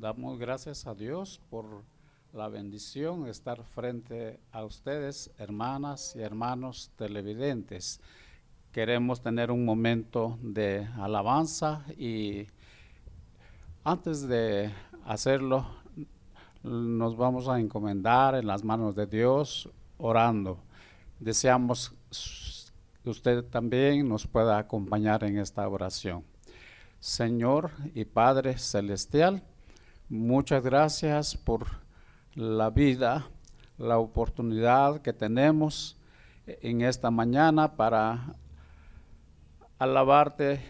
Damos gracias a Dios por la bendición de estar frente a ustedes, hermanas y hermanos televidentes. Queremos tener un momento de alabanza y antes de hacerlo nos vamos a encomendar en las manos de Dios orando. Deseamos que usted también nos pueda acompañar en esta oración. Señor y Padre Celestial, muchas gracias por la vida, la oportunidad que tenemos en esta mañana para alabarte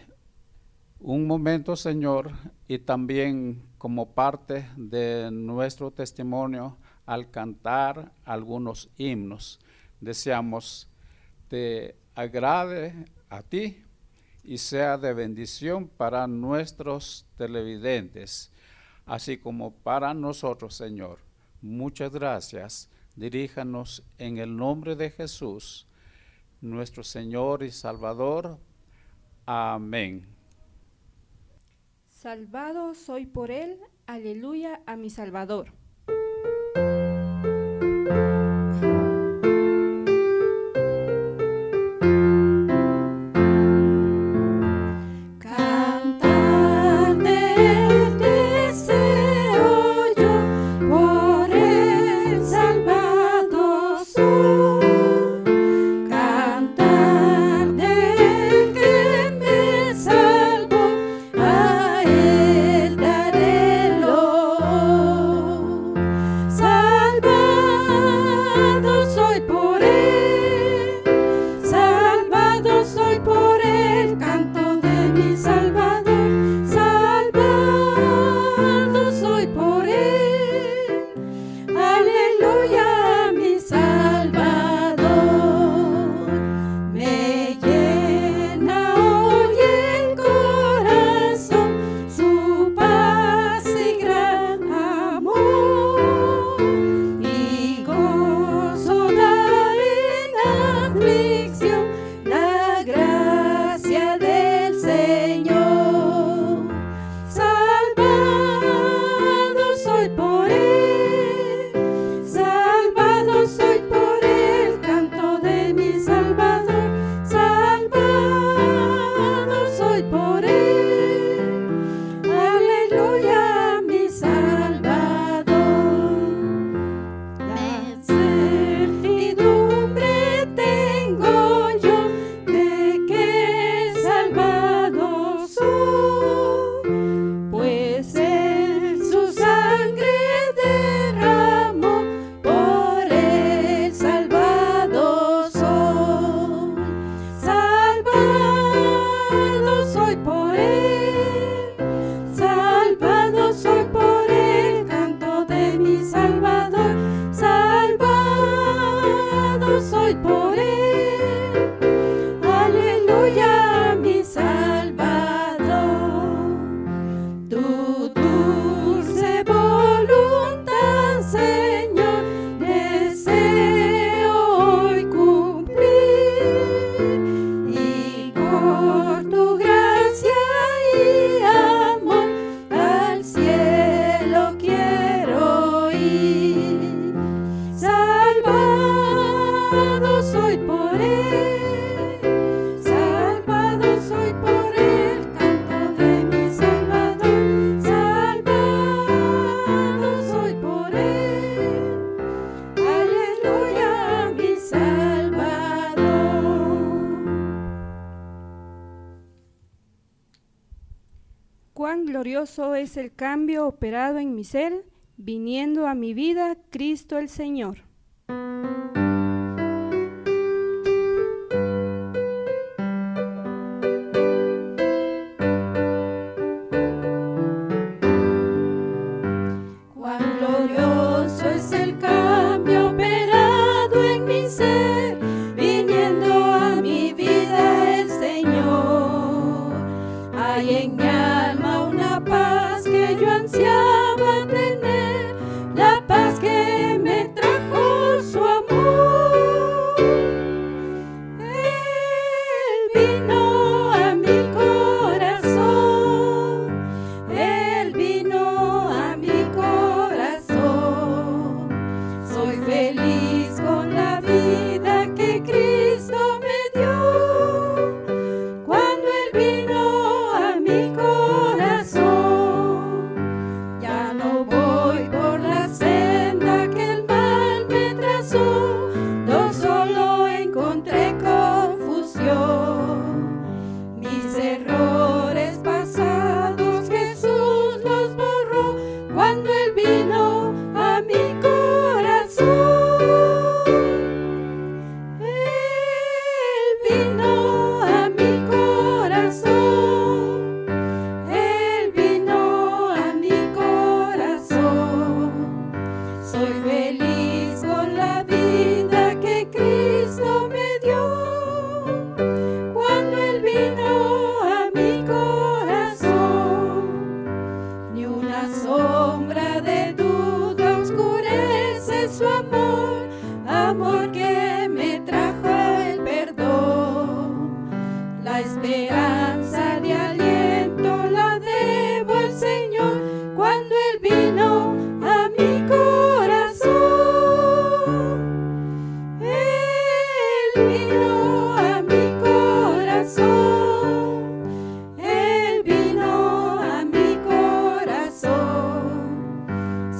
un momento, Señor, y también como parte de nuestro testimonio al cantar algunos himnos. Deseamos te agrade a ti y sea de bendición para nuestros televidentes, así como para nosotros, Señor. Muchas gracias. Diríjanos en el nombre de Jesús, nuestro Señor y Salvador. Amén. Salvado soy por él, aleluya a mi Salvador. Cuán glorioso es el cambio operado en mi ser, viniendo a mi vida Cristo el Señor. Cuán glorioso es el cambio operado en mi ser, viniendo a mi vida el Señor. Hay en mi alma una paz que yo ansiaba tener, la paz que me trajo amor que me trajo el perdón. La esperanza de aliento la debo al Señor cuando Él vino a mi corazón. Él vino a mi corazón. Él vino a mi corazón.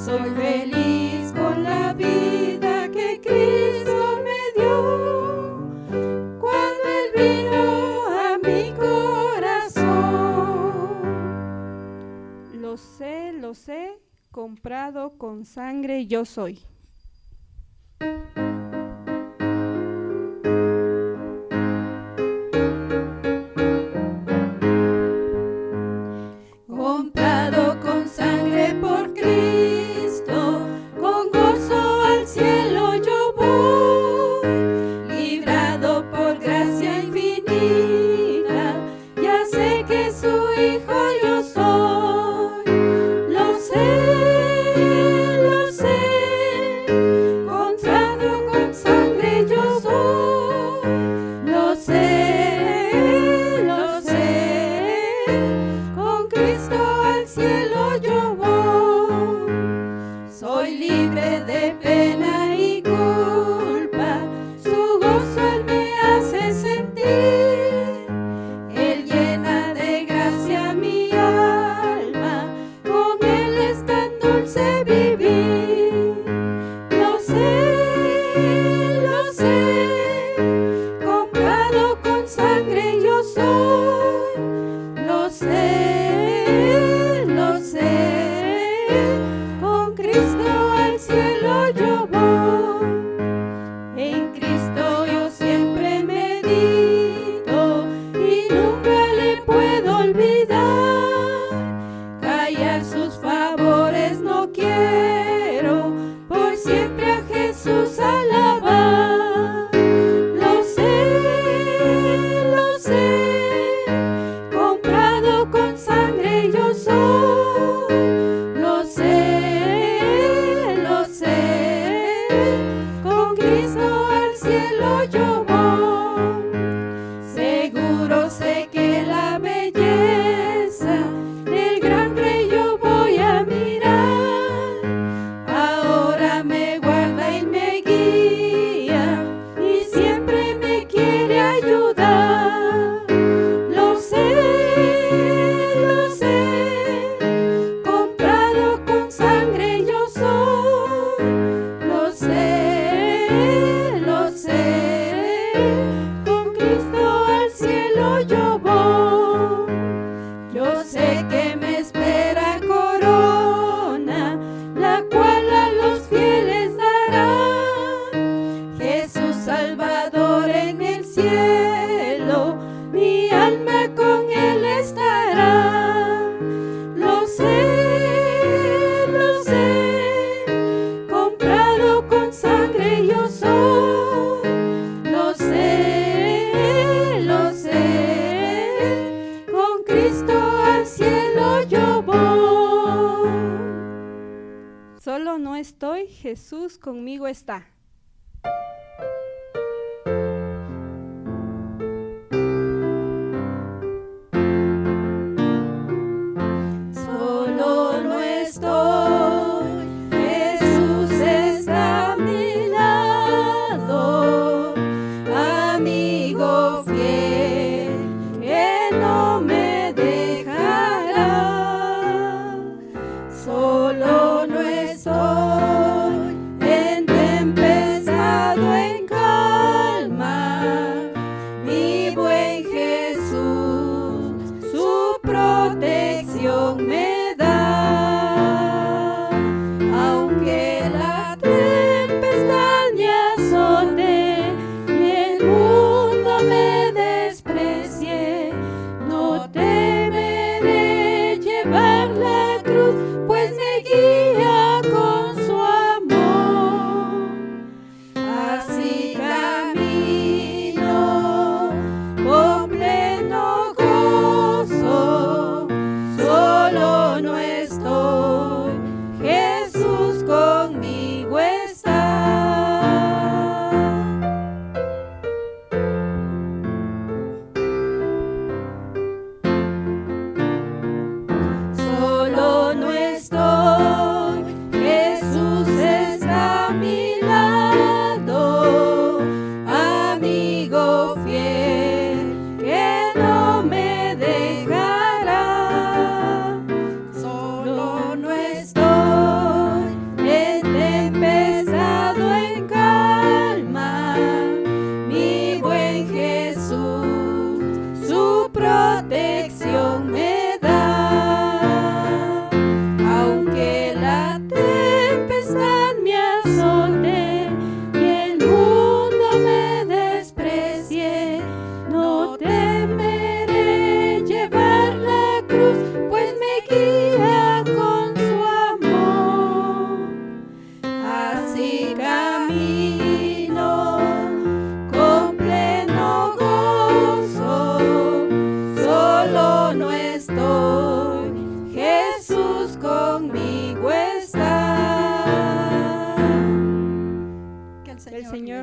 Soy feliz con la vida que Cristo me dio cuando Él vino a mi corazón. Lo sé, comprado con sangre yo soy. Comprado con sangre por Cristo, con gozo al cielo yo voy, librado por gracia infinita, ya sé que su hijo yo soy. Lo sé, comprado con sangre yo soy. Lo sé, con Cristo al cielo yo voy. Soy libre de pena y culpa, su gozo Él me hace sentir. Él llena de gracia mi alma, con Él es tan dulce vivir. Lo sé, comprado con sangre yo soy. Lo sé, con Cristo al cielo yo voy. En Cristo yo siempre medito y nunca le puedo olvidar. Callar sus favores no quiero, por siempre a Jesús alabar. Lo sé, comprado con sangre yo soy. Lo sé, con Cristo al cielo yo voy. Seguro sé que la belleza del gran Rey yo voy a mirar. Ahora me guarda y me guía y siempre me quiere ayudar. Lo sé, comprado con sangre yo soy. Lo sé, con Cristo al cielo yo voy. Yo sé que me espera corona, la cual a los fieles dará. Jesús Salvador en el cielo, mi alma con Él estará. Lo sé, comprado con sangre yo soy. Lo sé, con Cristo al cielo yo voy. Solo no estoy, Jesús conmigo está. Solo no estoy, Jesús está a mi lado, amigo fiel que no me dejará. Solo no estoy en tempestad.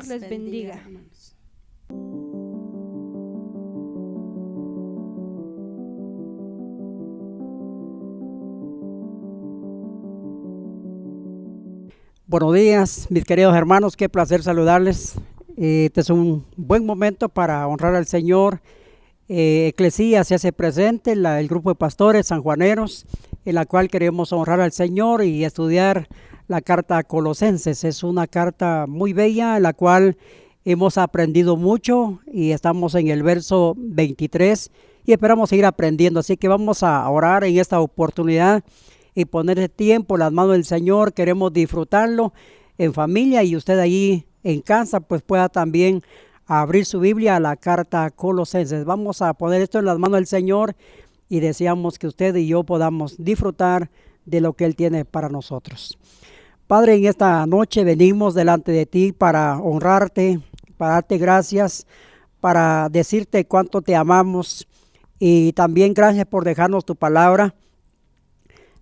Señor les bendiga. Hermanos. Buenos días, mis queridos hermanos, qué placer saludarles. Este es un buen momento para honrar al Señor. Eclesía se hace presente, el grupo de pastores sanjuaneros, en la cual queremos honrar al Señor y estudiar la carta a Colosenses. Es una carta muy bella, en la cual hemos aprendido mucho y estamos en el verso 23 y esperamos seguir aprendiendo. Así que vamos a orar en esta oportunidad y poner el tiempo en las manos del Señor. Queremos disfrutarlo en familia y usted allí en casa pues pueda también abrir su Biblia a la carta a Colosenses. Vamos a poner esto en las manos del Señor y deseamos que usted y yo podamos disfrutar de lo que Él tiene para nosotros. Padre, en esta noche venimos delante de ti para honrarte, para darte gracias, para decirte cuánto te amamos y también gracias por dejarnos tu palabra.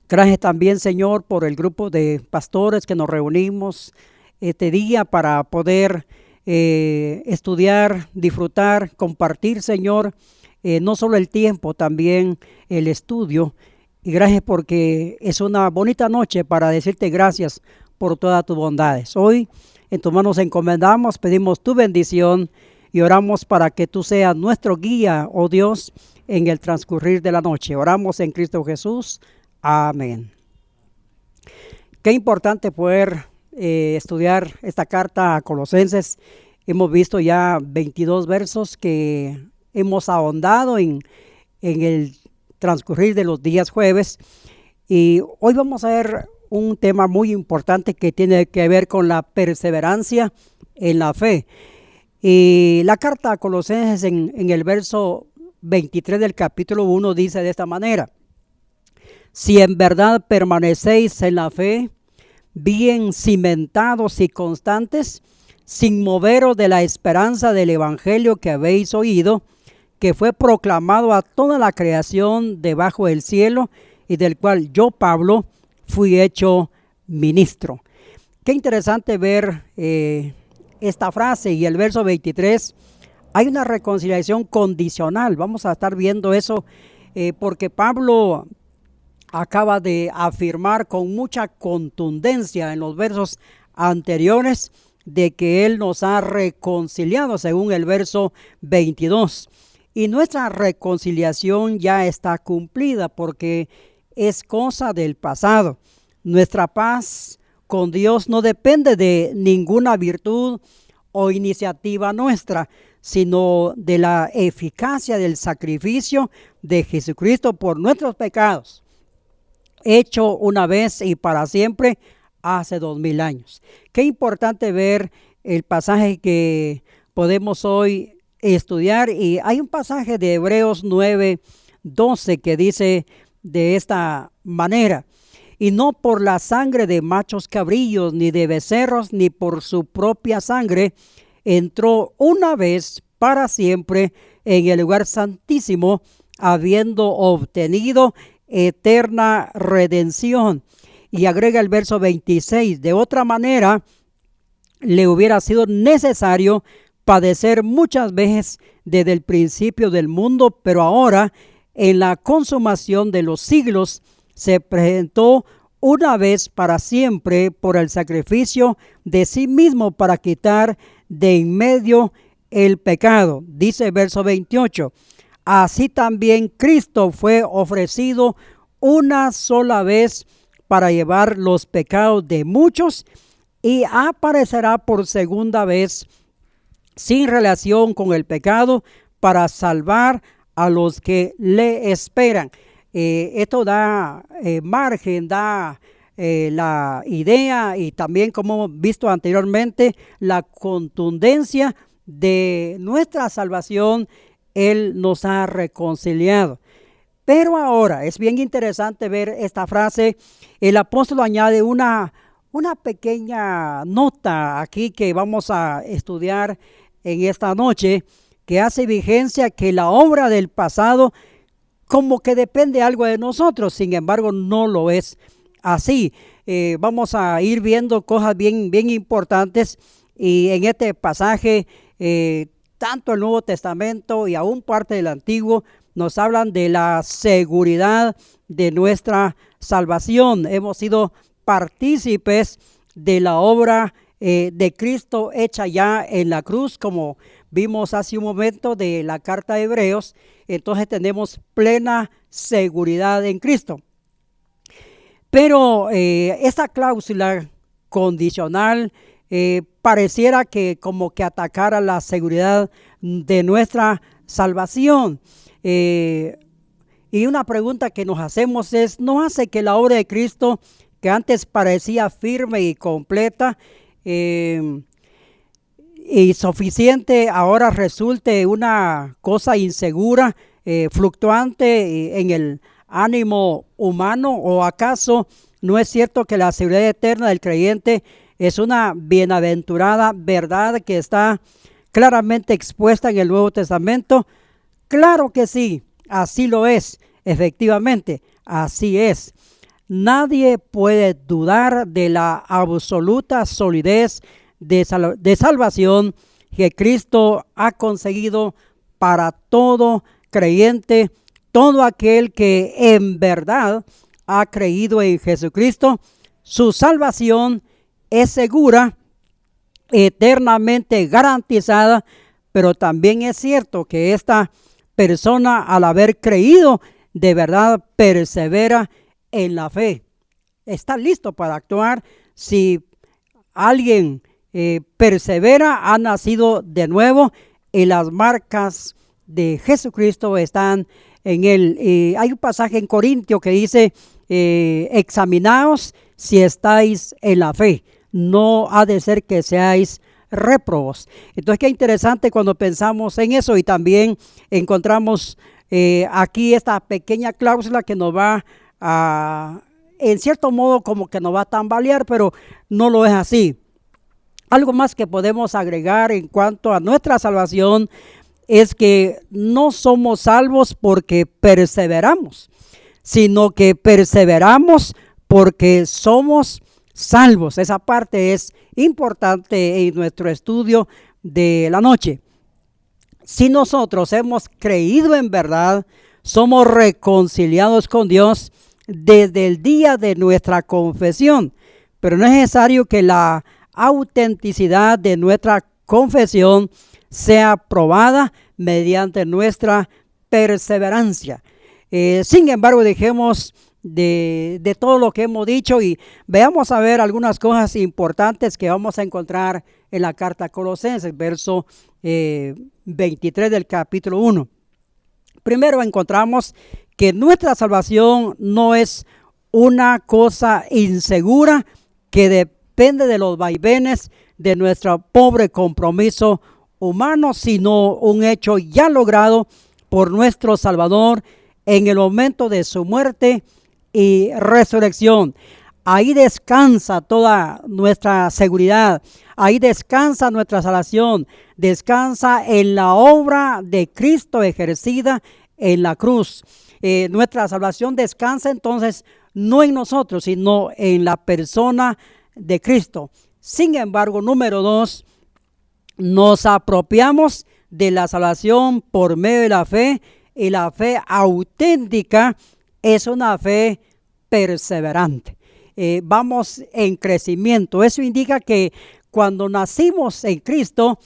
Gracias también, Señor, por el grupo de pastores que nos reunimos este día para poder estudiar, disfrutar, compartir, Señor, no solo el tiempo, también el estudio. Y gracias porque es una bonita noche para decirte gracias por todas tus bondades. Hoy en tus manos encomendamos, pedimos tu bendición y oramos para que tú seas nuestro guía, oh Dios, en el transcurrir de la noche. Oramos en Cristo Jesús. Amén. Qué importante poder estudiar esta carta a Colosenses. Hemos visto ya 22 versos que hemos ahondado en el transcurrir de los días jueves. Y hoy vamos a ver un tema muy importante que tiene que ver con la perseverancia en la fe. Y la carta a Colosenses en el verso 23 del capítulo 1 dice de esta manera: si en verdad permanecéis en la fe, bien cimentados y constantes, sin moveros de la esperanza del evangelio que habéis oído, que fue proclamado a toda la creación debajo del cielo, y del cual yo, Pablo, fui hecho ministro. Qué interesante ver esta frase y el verso 23. Hay una reconciliación condicional. Vamos a estar viendo eso porque Pablo acaba de afirmar con mucha contundencia en los versos anteriores de que Él nos ha reconciliado, según el verso 22. Y nuestra reconciliación ya está cumplida porque es cosa del pasado. Nuestra paz con Dios no depende de ninguna virtud o iniciativa nuestra, sino de la eficacia del sacrificio de Jesucristo por nuestros pecados, hecho una vez y para siempre hace 2000 años. Qué importante ver el pasaje que podemos hoy estudiar, y hay un pasaje de Hebreos 9:12 que dice de esta manera: y no por la sangre de machos cabrillos, ni de becerros, ni por su propia sangre, entró una vez para siempre en el lugar santísimo, habiendo obtenido eterna redención. Y agrega el verso 26: de otra manera le hubiera sido necesario padecer muchas veces desde el principio del mundo, pero ahora en la consumación de los siglos se presentó una vez para siempre por el sacrificio de sí mismo para quitar de en medio el pecado. Dice el verso 28: así también Cristo fue ofrecido una sola vez para llevar los pecados de muchos, y aparecerá por segunda vez sin relación con el pecado para salvar a los que le esperan. Esto da margen, da la idea, y también, como hemos visto anteriormente, la contundencia de nuestra salvación. Él nos ha reconciliado. Pero ahora es bien interesante ver esta frase. El apóstol añade una pequeña nota aquí que vamos a estudiar en esta noche, que hace vigencia que la obra del pasado como que depende algo de nosotros. Sin embargo, no lo es así. Vamos a ir viendo cosas bien importantes, Y en este pasaje, tanto el Nuevo Testamento y aún parte del Antiguo, nos hablan de la seguridad de nuestra salvación. Hemos sido partícipes de la obra de Cristo hecha ya en la cruz, como vimos hace un momento de la carta de Hebreos. Entonces tenemos plena seguridad en Cristo. Pero esta cláusula condicional pareciera que como que atacara la seguridad de nuestra salvación. Y una pregunta que nos hacemos es, ¿no hace que la obra de Cristo, que antes parecía firme y completa y suficiente, ahora resulte una cosa insegura, fluctuante en el ánimo humano? ¿O acaso no es cierto que la seguridad eterna del creyente es una bienaventurada verdad que está claramente expuesta en el Nuevo Testamento? Claro que sí, así lo es, efectivamente, así es. Nadie puede dudar de la absoluta solidez de salvación que Cristo ha conseguido para todo creyente, todo aquel que en verdad ha creído en Jesucristo. Su salvación es segura, eternamente garantizada, pero también es cierto que esta persona, al haber creído, de verdad persevera en la fe. Está listo para actuar. Si alguien persevera, ha nacido de nuevo y las marcas de Jesucristo están en él. Hay un pasaje en Corintios que dice, examinaos si estáis en la fe, no ha de ser que seáis réprobos. Entonces, qué interesante cuando pensamos en eso. Y también encontramos aquí esta pequeña cláusula que nos va a, en cierto modo, como que nos va a tambalear, pero no lo es así. Algo más que podemos agregar en cuanto a nuestra salvación es que no somos salvos porque perseveramos, sino que perseveramos porque somos salvos. Esa parte es importante en nuestro estudio de la noche. Si nosotros hemos creído en verdad, somos reconciliados con Dios desde el día de nuestra confesión, pero no es necesario que la autenticidad de nuestra confesión sea probada mediante nuestra perseverancia. Sin embargo, dejemos de todo lo que hemos dicho y veamos a ver algunas cosas importantes que vamos a encontrar en la carta a Colosenses, verso 23 del capítulo 1. Primero encontramos que nuestra salvación no es una cosa insegura que depende de los vaivenes de nuestro pobre compromiso humano, sino un hecho ya logrado por nuestro Salvador en el momento de su muerte y resurrección. Ahí descansa toda nuestra seguridad, ahí descansa nuestra salvación, descansa en la obra de Cristo ejercida en la cruz. Nuestra salvación descansa entonces no en nosotros, sino en la persona de Cristo. Sin embargo, número 2, nos apropiamos de la salvación por medio de la fe, y la fe auténtica es una fe perseverante. Vamos en crecimiento. Eso indica que cuando nacimos en Cristo,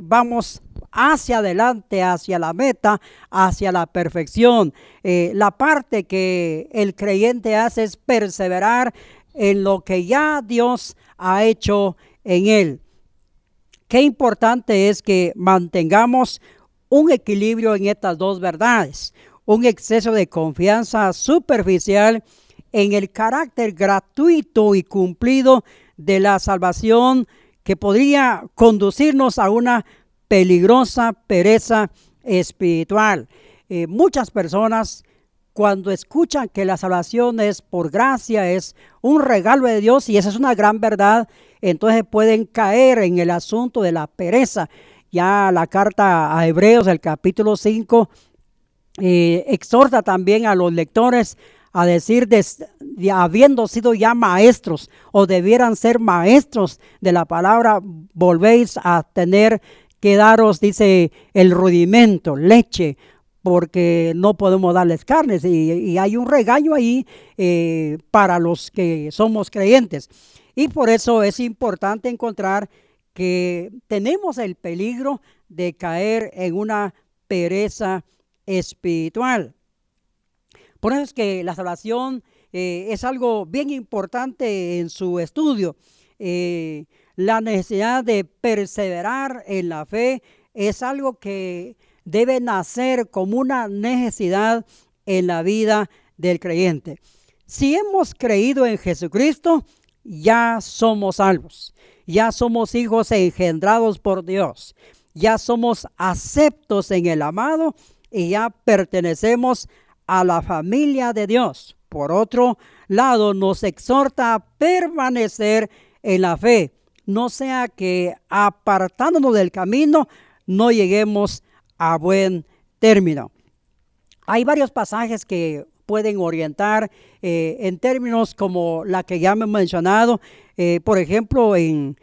vamos hacia adelante, hacia la meta, hacia la perfección. La parte que el creyente hace es perseverar en lo que ya Dios ha hecho en él. Qué importante es que mantengamos un equilibrio en estas dos verdades. Un exceso de confianza superficial en el carácter gratuito y cumplido de la salvación, que podría conducirnos a una peligrosa pereza espiritual. Muchas personas, cuando escuchan que la salvación es por gracia, es un regalo de Dios, y esa es una gran verdad, entonces pueden caer en el asunto de la pereza. Ya la carta a Hebreos, el capítulo 5, exhorta también a los lectores a decir, habiendo sido ya maestros o debieran ser maestros de la palabra, volvéis a tener que daros, dice, el rudimento, leche, porque no podemos darles carnes, y hay un regaño ahí para los que somos creyentes. Y por eso es importante encontrar que tenemos el peligro de caer en una pereza espiritual. Por eso es que la salvación es algo bien importante en su estudio. La necesidad de perseverar en la fe es algo que debe nacer como una necesidad en la vida del creyente. Si hemos creído en Jesucristo, ya somos salvos, ya somos hijos engendrados por Dios, ya somos aceptos en el amado y ya pertenecemos a la familia de Dios. Por otro lado, nos exhorta a permanecer en la fe, no sea que apartándonos del camino no lleguemos a buen término. Hay varios pasajes que pueden orientar en términos como la que ya me he mencionado. Por ejemplo, en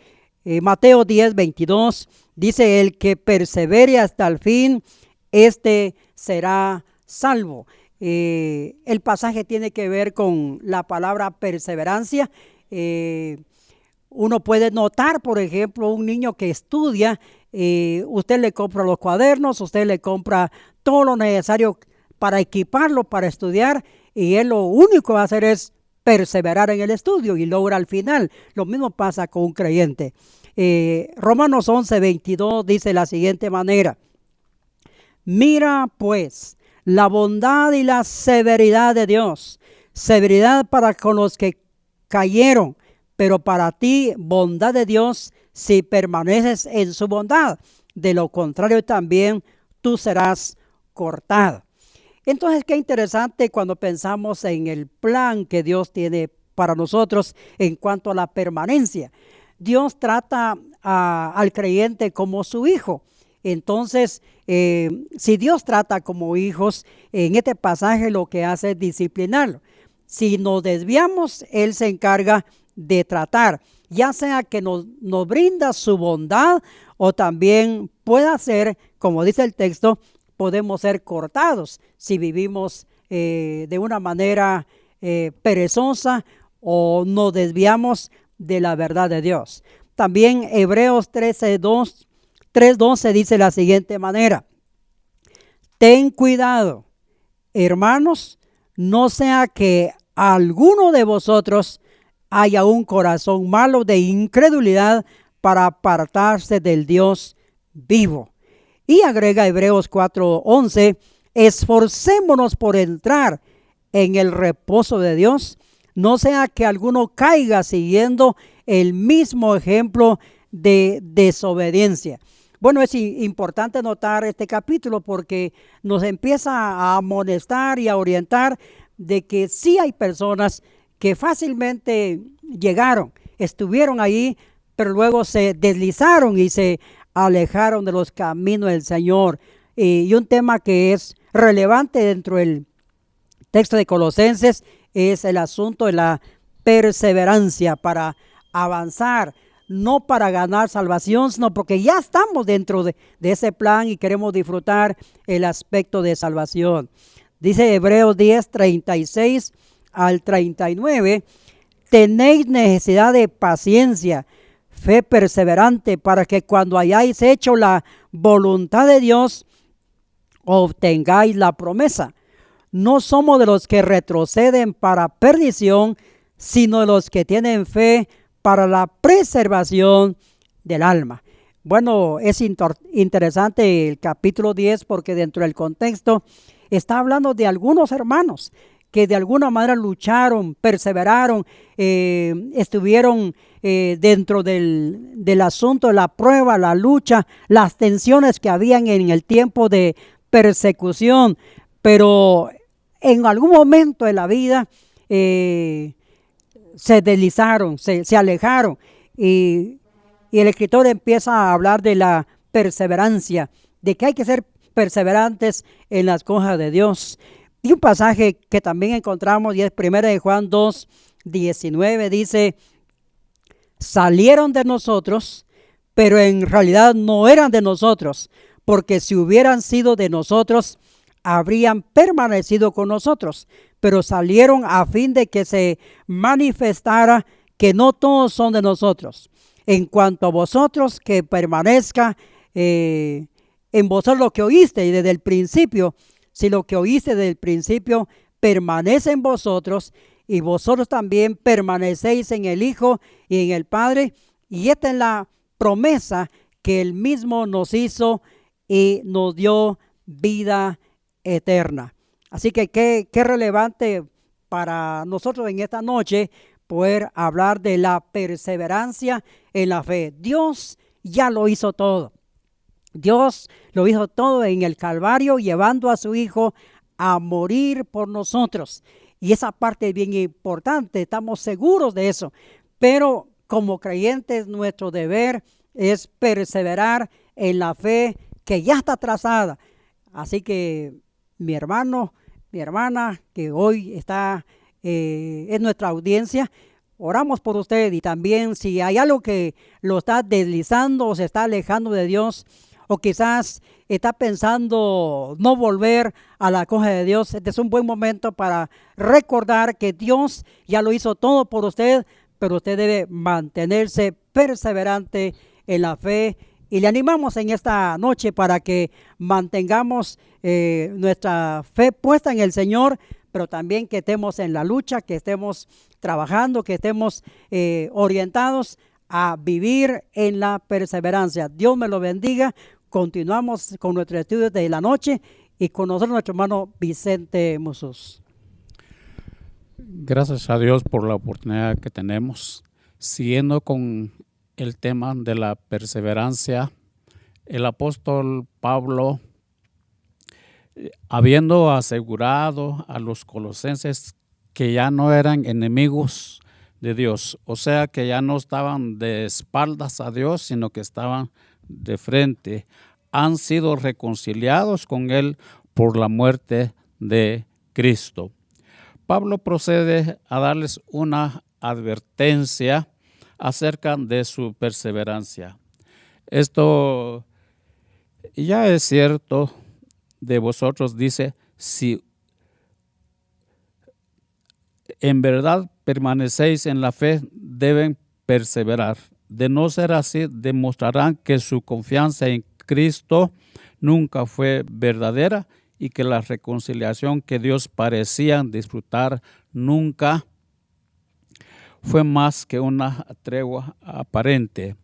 Mateo 10:22 dice: el que persevere hasta el fin, este será salvo. El pasaje tiene que ver con la palabra perseverancia. Uno puede notar, por ejemplo, un niño que estudia, usted le compra los cuadernos, usted le compra todo lo necesario para equiparlo para estudiar, y él lo único que va a hacer es perseverar en el estudio y logra al final. Lo mismo pasa con un creyente. Romanos 11:22 dice de la siguiente manera: mira pues la bondad y la severidad de Dios, severidad para con los que cayeron, pero para ti bondad de Dios si permaneces en su bondad. De lo contrario también tú serás cortado. Entonces, qué interesante cuando pensamos en el plan que Dios tiene para nosotros en cuanto a la permanencia. Dios trata al creyente como su hijo. Entonces, si Dios trata como hijos, en este pasaje lo que hace es disciplinarlo. Si nos desviamos, Él se encarga de tratar, ya sea que nos brinda su bondad, o también puede ser, como dice el texto, podemos ser cortados si vivimos de una manera perezosa o nos desviamos de la verdad de Dios. También Hebreos 3:12 dice de la siguiente manera: ten cuidado, hermanos, no sea que alguno de vosotros haya un corazón malo de incredulidad para apartarse del Dios vivo. Y agrega Hebreos 4:11: esforcémonos por entrar en el reposo de Dios, no sea que alguno caiga siguiendo el mismo ejemplo de desobediencia. Bueno, es importante notar este capítulo porque nos empieza a amonestar y a orientar de que sí hay personas que fácilmente llegaron, estuvieron ahí, pero luego se deslizaron y se alejaron de los caminos del Señor. Y un tema que es relevante dentro del texto de Colosenses es el asunto de la perseverancia para avanzar, no para ganar salvación, sino porque ya estamos dentro de ese plan y queremos disfrutar el aspecto de salvación. Dice Hebreos 10:36 al 39: tenéis necesidad de paciencia, fe perseverante, para que cuando hayáis hecho la voluntad de Dios, obtengáis la promesa. No somos de los que retroceden para perdición, sino de los que tienen fe para la preservación del alma. Bueno, es interesante el capítulo 10 porque dentro del contexto está hablando de algunos hermanos que de alguna manera lucharon, perseveraron, estuvieron dentro del asunto de la prueba, la lucha, las tensiones que habían en el tiempo de persecución, pero en algún momento de la vida se deslizaron, se alejaron, y el escritor empieza a hablar de la perseverancia, de que hay que ser perseverantes en las cosas de Dios. Y un pasaje que también encontramos y es 1 de Juan 2, 19, dice: salieron de nosotros, pero en realidad no eran de nosotros, porque si hubieran sido de nosotros, habrían permanecido con nosotros, pero salieron a fin de que se manifestara que no todos son de nosotros. En cuanto a vosotros, que permanezca en vosotros lo que oíste desde el principio. Si lo que oíste desde el principio permanece en vosotros, y vosotros también permanecéis en el Hijo y en el Padre. Y esta es la promesa que Él mismo nos hizo y nos dio vida eterna. Así que qué relevante para nosotros en esta noche poder hablar de la perseverancia en la fe. Dios ya lo hizo todo. Dios lo hizo todo en el Calvario, llevando a su Hijo a morir por nosotros. Y esa parte es bien importante, estamos seguros de eso. Pero como creyentes, nuestro deber es perseverar en la fe que ya está trazada. Así que mi hermano, mi hermana, que hoy está en nuestra audiencia, oramos por usted. Y también si hay algo que lo está deslizando o se está alejando de Dios, o quizás está pensando no volver a la cosa de Dios, este es un buen momento para recordar que Dios ya lo hizo todo por usted, pero usted debe mantenerse perseverante en la fe. Y le animamos en esta noche para que mantengamos nuestra fe puesta en el Señor, pero también que estemos en la lucha, que estemos trabajando, que estemos orientados a vivir en la perseverancia. Dios me lo bendiga. Continuamos con nuestro estudio de la noche y con nosotros nuestro hermano Vicente Musos. Gracias a Dios por la oportunidad que tenemos. Siguiendo con el tema de la perseverancia, el apóstol Pablo, habiendo asegurado a los colosenses que ya no eran enemigos de Dios, o sea que ya no estaban de espaldas a Dios, sino que estaban de frente, han sido reconciliados con Él por la muerte de Cristo. Pablo procede a darles una advertencia acerca de su perseverancia. Esto ya es cierto de vosotros, dice, si en verdad permanecéis en la fe, deben perseverar. De no ser así, demostrarán que su confianza en Cristo nunca fue verdadera y que la reconciliación que Dios parecían disfrutar nunca fue más que una tregua aparente.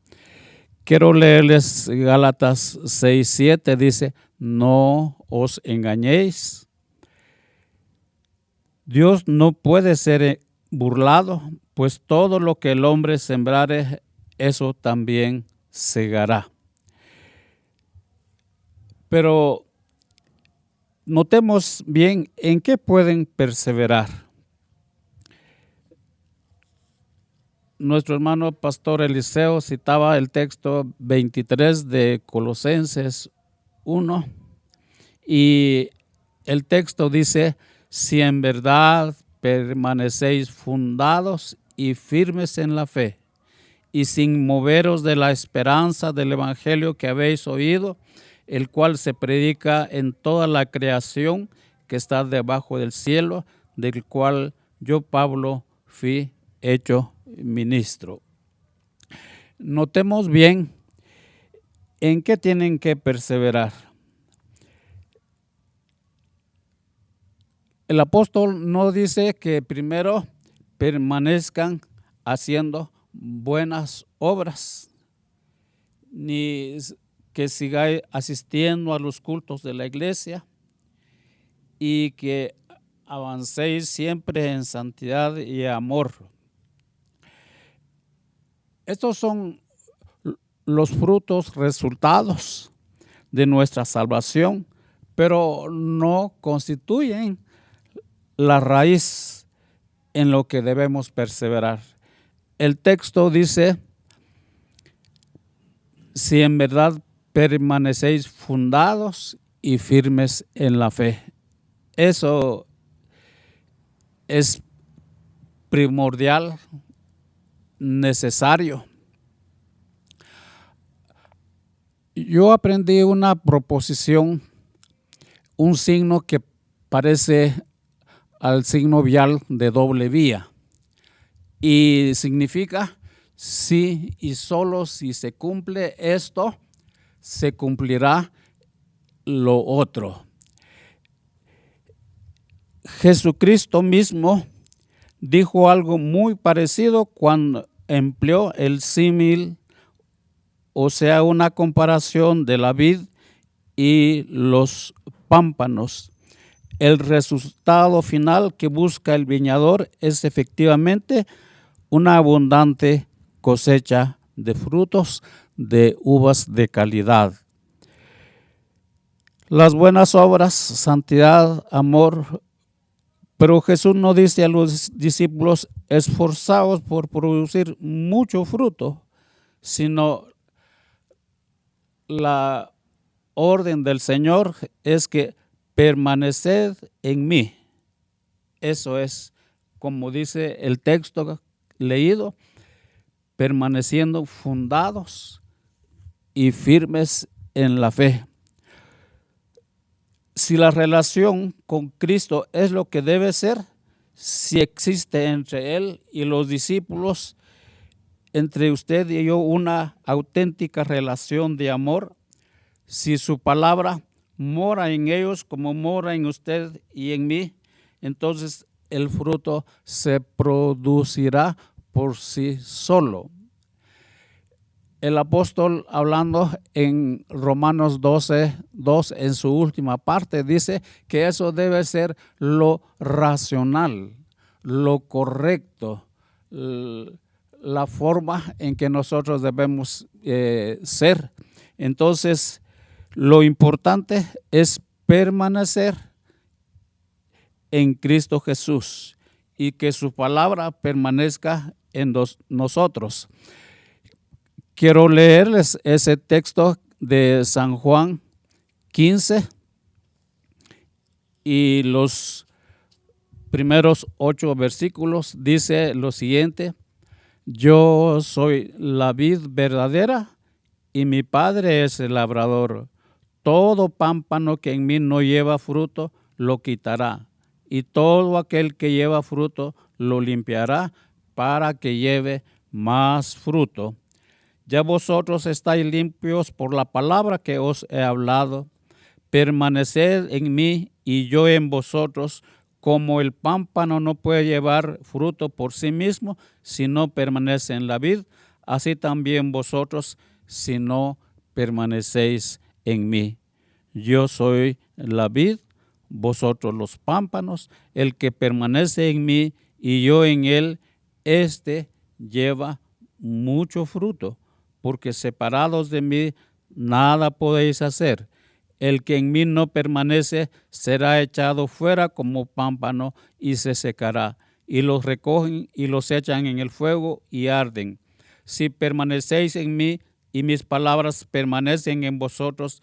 Quiero leerles Gálatas 6:7, dice: no os engañéis. Dios no puede ser burlado, pues todo lo que el hombre sembrare, eso también segará. Pero notemos bien en qué pueden perseverar. Nuestro hermano pastor Eliseo citaba el texto 23 de Colosenses 1 y el texto dice: si en verdad permanecéis fundados y firmes en la fe, y sin moveros de la esperanza del evangelio que habéis oído, el cual se predica en toda la creación que está debajo del cielo, del cual yo, Pablo, fui hecho ministro. Notemos bien en qué tienen que perseverar. El apóstol no dice que primero permanezcan haciendo buenas obras, ni que sigáis asistiendo a los cultos de la iglesia y que avancéis siempre en santidad y amor. Estos son los frutos, resultados de nuestra salvación, pero no constituyen la raíz en lo que debemos perseverar. El texto dice: si en verdad permanecéis fundados y firmes en la fe. Eso es primordial, necesario. Yo aprendí una proposición, un signo que parece al signo vial de doble vía y significa si y solo si se cumple esto, se cumplirá lo otro. Jesucristo mismo dijo algo muy parecido cuando empleó el símil, o sea, una comparación de la vid y los pámpanos. El resultado final que busca el viñador es efectivamente una abundante cosecha de frutos, de uvas de calidad. Las buenas obras, santidad, amor, pero Jesús no dice a los discípulos esforzados por producir mucho fruto, sino la orden del Señor es que permaneced en mí. Eso es, como dice el texto leído, permaneciendo fundados y firmes en la fe. Si la relación con Cristo es lo que debe ser, si existe entre Él y los discípulos, entre usted y yo una auténtica relación de amor, si su palabra mora en ellos como mora en usted y en mí, entonces el fruto se producirá por sí solo. El apóstol, hablando en Romanos 12:2, en su última parte, dice que eso debe ser lo racional, lo correcto, la forma en que nosotros debemos ser. Entonces, lo importante es permanecer en Cristo Jesús y que su palabra permanezca en nosotros. Quiero leerles ese texto de San Juan 15 y los primeros 8 versículos. Dice lo siguiente: yo soy la vid verdadera y mi Padre es el labrador. Todo pámpano que en mí no lleva fruto lo quitará, y todo aquel que lleva fruto lo limpiará para que lleve más fruto. Ya vosotros estáis limpios por la palabra que os he hablado. Permaneced en mí y yo en vosotros. Como el pámpano no puede llevar fruto por sí mismo si no permanece en la vid, así también vosotros si no permanecéis en mí. Yo soy la vid, vosotros los pámpanos. El que permanece en mí y yo en él, éste lleva mucho fruto, porque separados de mí nada podéis hacer. El que en mí no permanece será echado fuera como pámpano y se secará, y los recogen y los echan en el fuego y arden. Si permanecéis en mí y mis palabras permanecen en vosotros,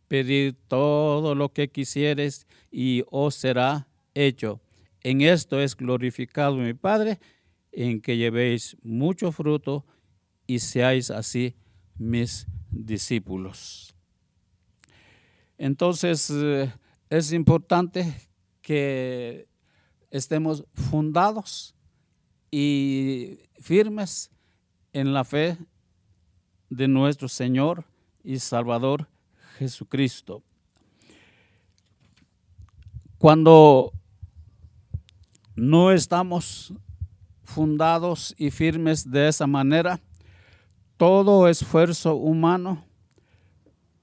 pedid todo lo que quisiereis y os será hecho. En esto es glorificado mi Padre, en que llevéis mucho fruto y seáis así mis discípulos. Entonces es importante que estemos fundados y firmes en la fe de nuestro Señor y Salvador Jesucristo. Cuando no estamos fundados y firmes de esa manera, todo esfuerzo humano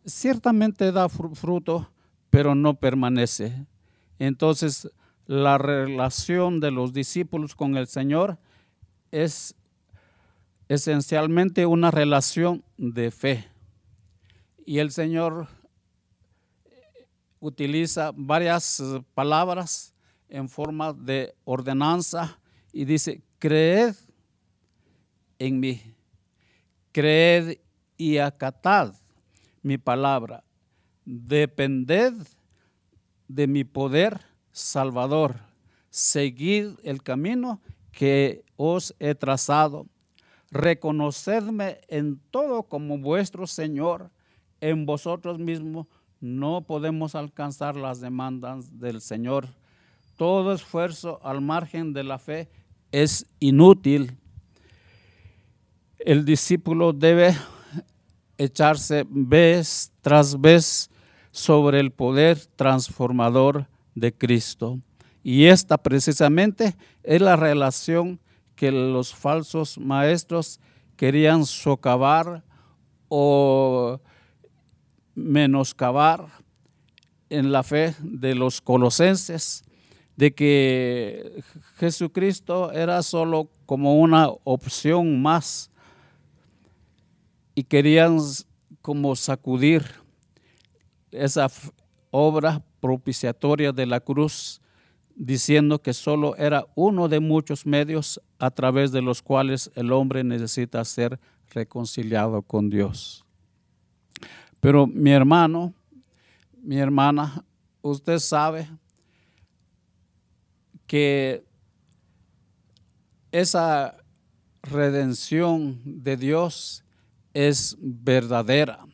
ciertamente da fruto, pero no permanece. Entonces, la relación de los discípulos con el Señor es esencialmente una relación de fe. Y el Señor utiliza varias palabras en forma de ordenanza y dice: creed en mí, creed y acatad mi palabra, depended de mi poder salvador, seguid el camino que os he trazado. Reconocedme en todo como vuestro Señor. En vosotros mismos no podemos alcanzar las demandas del Señor. Todo esfuerzo al margen de la fe es inútil. El discípulo debe echarse vez tras vez sobre el poder transformador de Cristo. Y esta precisamente es la relación que los falsos maestros querían socavar o menoscabar en la fe de los colosenses, de que Jesucristo era solo como una opción más, y querían como sacudir esa obra propiciatoria de la cruz, diciendo que solo era uno de muchos medios a través de los cuales el hombre necesita ser reconciliado con Dios. Pero mi hermano, mi hermana, usted sabe que esa redención de Dios es verdadera.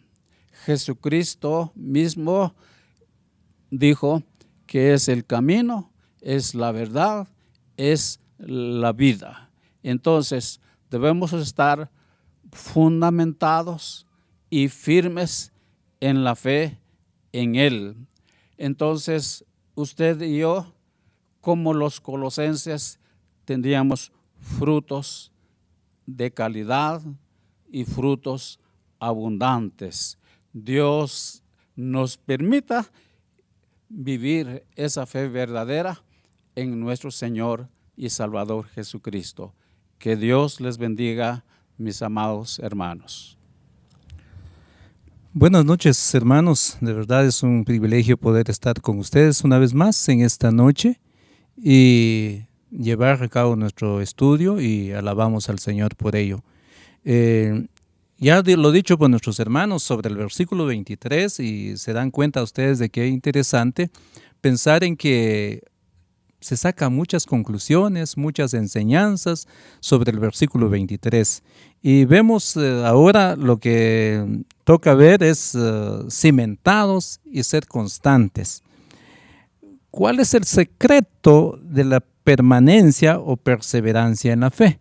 Jesucristo mismo dijo que es el camino, es la verdad, es la vida. Entonces debemos estar fundamentados y firmes en la fe en Él. Entonces usted y yo, como los colosenses, tendríamos frutos de calidad y frutos abundantes. Dios nos permita vivir esa fe verdadera en nuestro Señor y Salvador Jesucristo. Que Dios les bendiga, mis amados hermanos. Buenas noches, hermanos. De verdad es un privilegio poder estar con ustedes una vez más en esta noche y llevar a cabo nuestro estudio, y alabamos al Señor por ello. Ya lo dicho por nuestros hermanos sobre el versículo 23, y se dan cuenta ustedes de que es interesante pensar en que se sacan muchas conclusiones, muchas enseñanzas sobre el versículo 23. Y vemos ahora lo que toca ver es cimentados y ser constantes. ¿Cuál es el secreto de la permanencia o perseverancia en la fe?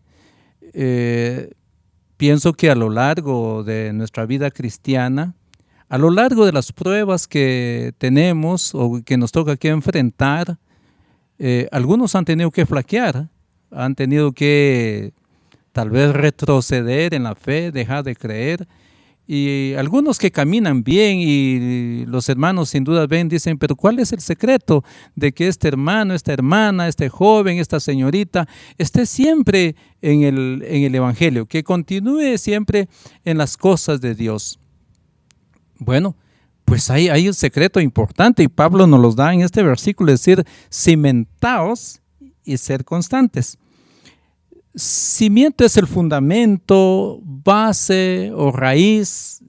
Pienso que a lo largo de nuestra vida cristiana, a lo largo de las pruebas que tenemos o que nos toca que enfrentar, algunos han tenido que flaquear, han tenido que tal vez retroceder en la fe, dejar de creer, y algunos que caminan bien, y los hermanos sin duda ven, dicen, pero ¿cuál es el secreto de que este hermano, esta hermana, este joven, esta señorita esté siempre en el Evangelio, que continúe siempre en las cosas de Dios? Bueno, pues hay un secreto importante, y Pablo nos los da en este versículo, es decir, cimentaos y ser constantes. Cimiento es el fundamento, base o raíz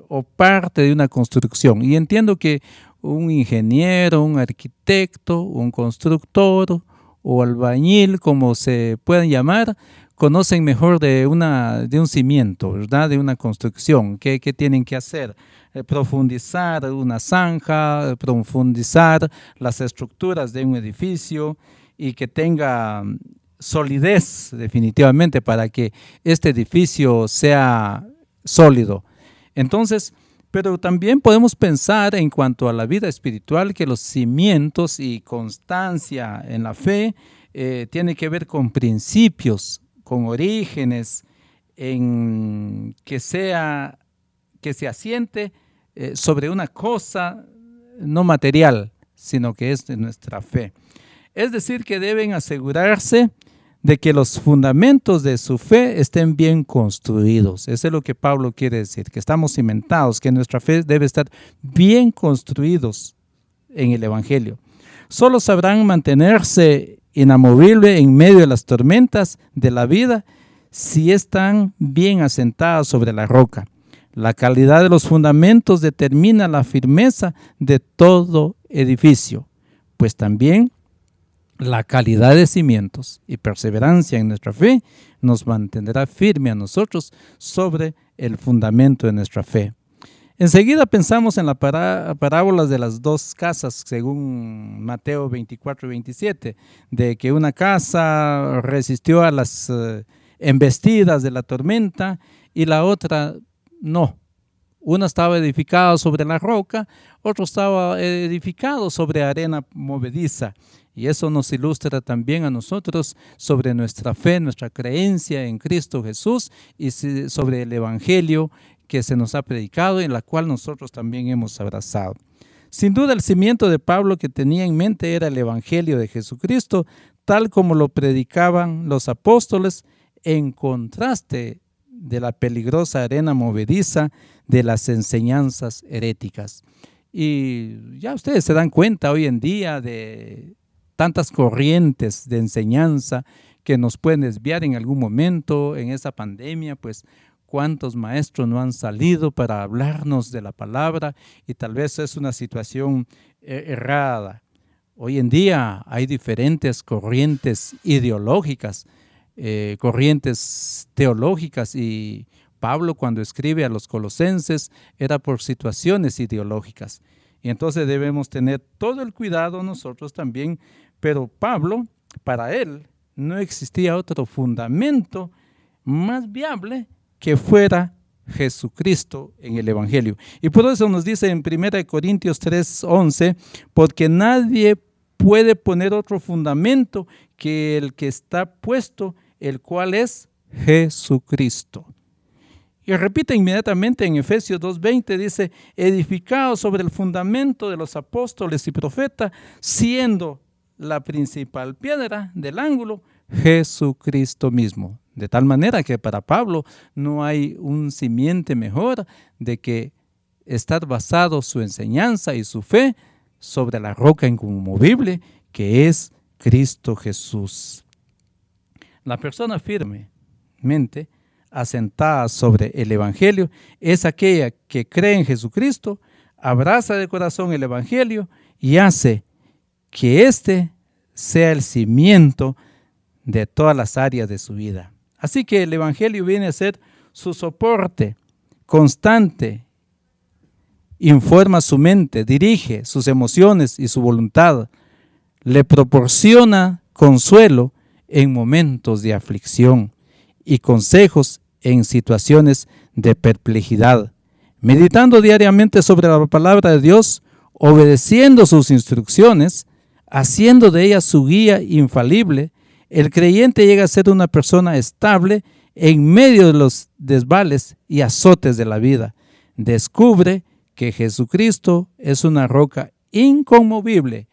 o parte de una construcción. Y entiendo que un ingeniero, un arquitecto, un constructor o albañil, como se puedan llamar, conocen mejor de un cimiento, ¿verdad? De una construcción. ¿Qué tienen que hacer? Profundizar una zanja, profundizar las estructuras de un edificio, y que tenga solidez definitivamente para que este edificio sea sólido. Entonces, pero también podemos pensar en cuanto a la vida espiritual, que los cimientos y constancia en la fe tiene que ver con principios, con orígenes, en que se asiente sobre una cosa no material, sino que es de nuestra fe. Es decir, que deben asegurarse de que los fundamentos de su fe estén bien construidos. Eso es lo que Pablo quiere decir, que estamos cimentados, que nuestra fe debe estar bien construidos en el Evangelio. Solo sabrán mantenerse inamovibles en medio de las tormentas de la vida si están bien asentados sobre la roca. La calidad de los fundamentos determina la firmeza de todo edificio, pues también La calidad de cimientos y perseverancia en nuestra fe nos mantendrá firme a nosotros sobre el fundamento de nuestra fe. Enseguida pensamos en la parábola de las dos casas, según Mateo 24 y 27, de que una casa resistió a las embestidas de la tormenta y la otra no. Una estaba edificada sobre la roca, otro estaba edificado sobre arena movediza. Y eso nos ilustra también a nosotros sobre nuestra fe, nuestra creencia en Cristo Jesús y sobre el Evangelio que se nos ha predicado y en la cual nosotros también hemos abrazado. Sin duda el cimiento de Pablo que tenía en mente era el Evangelio de Jesucristo, tal como lo predicaban los apóstoles, en contraste de la peligrosa arena movediza de las enseñanzas heréticas. Y ya ustedes se dan cuenta hoy en día de tantas corrientes de enseñanza que nos pueden desviar en algún momento en esa pandemia, pues cuántos maestros no han salido para hablarnos de la palabra y tal vez es una situación errada. Hoy en día hay diferentes corrientes ideológicas, corrientes teológicas, y Pablo cuando escribe a los colosenses era por situaciones ideológicas. Y entonces debemos tener todo el cuidado nosotros también, pero Pablo, para él, no existía otro fundamento más viable que fuera Jesucristo en el Evangelio. Y por eso nos dice en 1 Corintios 3:11, porque nadie puede poner otro fundamento que el que está puesto, el cual es Jesucristo. Y repite inmediatamente en Efesios 2:20, dice, edificado sobre el fundamento de los apóstoles y profetas, siendo la principal piedra del ángulo Jesucristo mismo. De tal manera que para Pablo no hay un simiente mejor de que estar basado su enseñanza y su fe sobre la roca inconmovible que es Cristo Jesús. La persona firmemente asentada sobre el Evangelio es aquella que cree en Jesucristo, abraza de corazón el Evangelio y hace que éste sea el cimiento de todas las áreas de su vida. Así que el Evangelio viene a ser su soporte constante, informa su mente, dirige sus emociones y su voluntad, le proporciona consuelo en momentos de aflicción y consejos en situaciones de perplejidad. Meditando diariamente sobre la palabra de Dios, obedeciendo sus instrucciones, haciendo de ella su guía infalible, el creyente llega a ser una persona estable en medio de los desvales y azotes de la vida. Descubre que Jesucristo es una roca inconmovible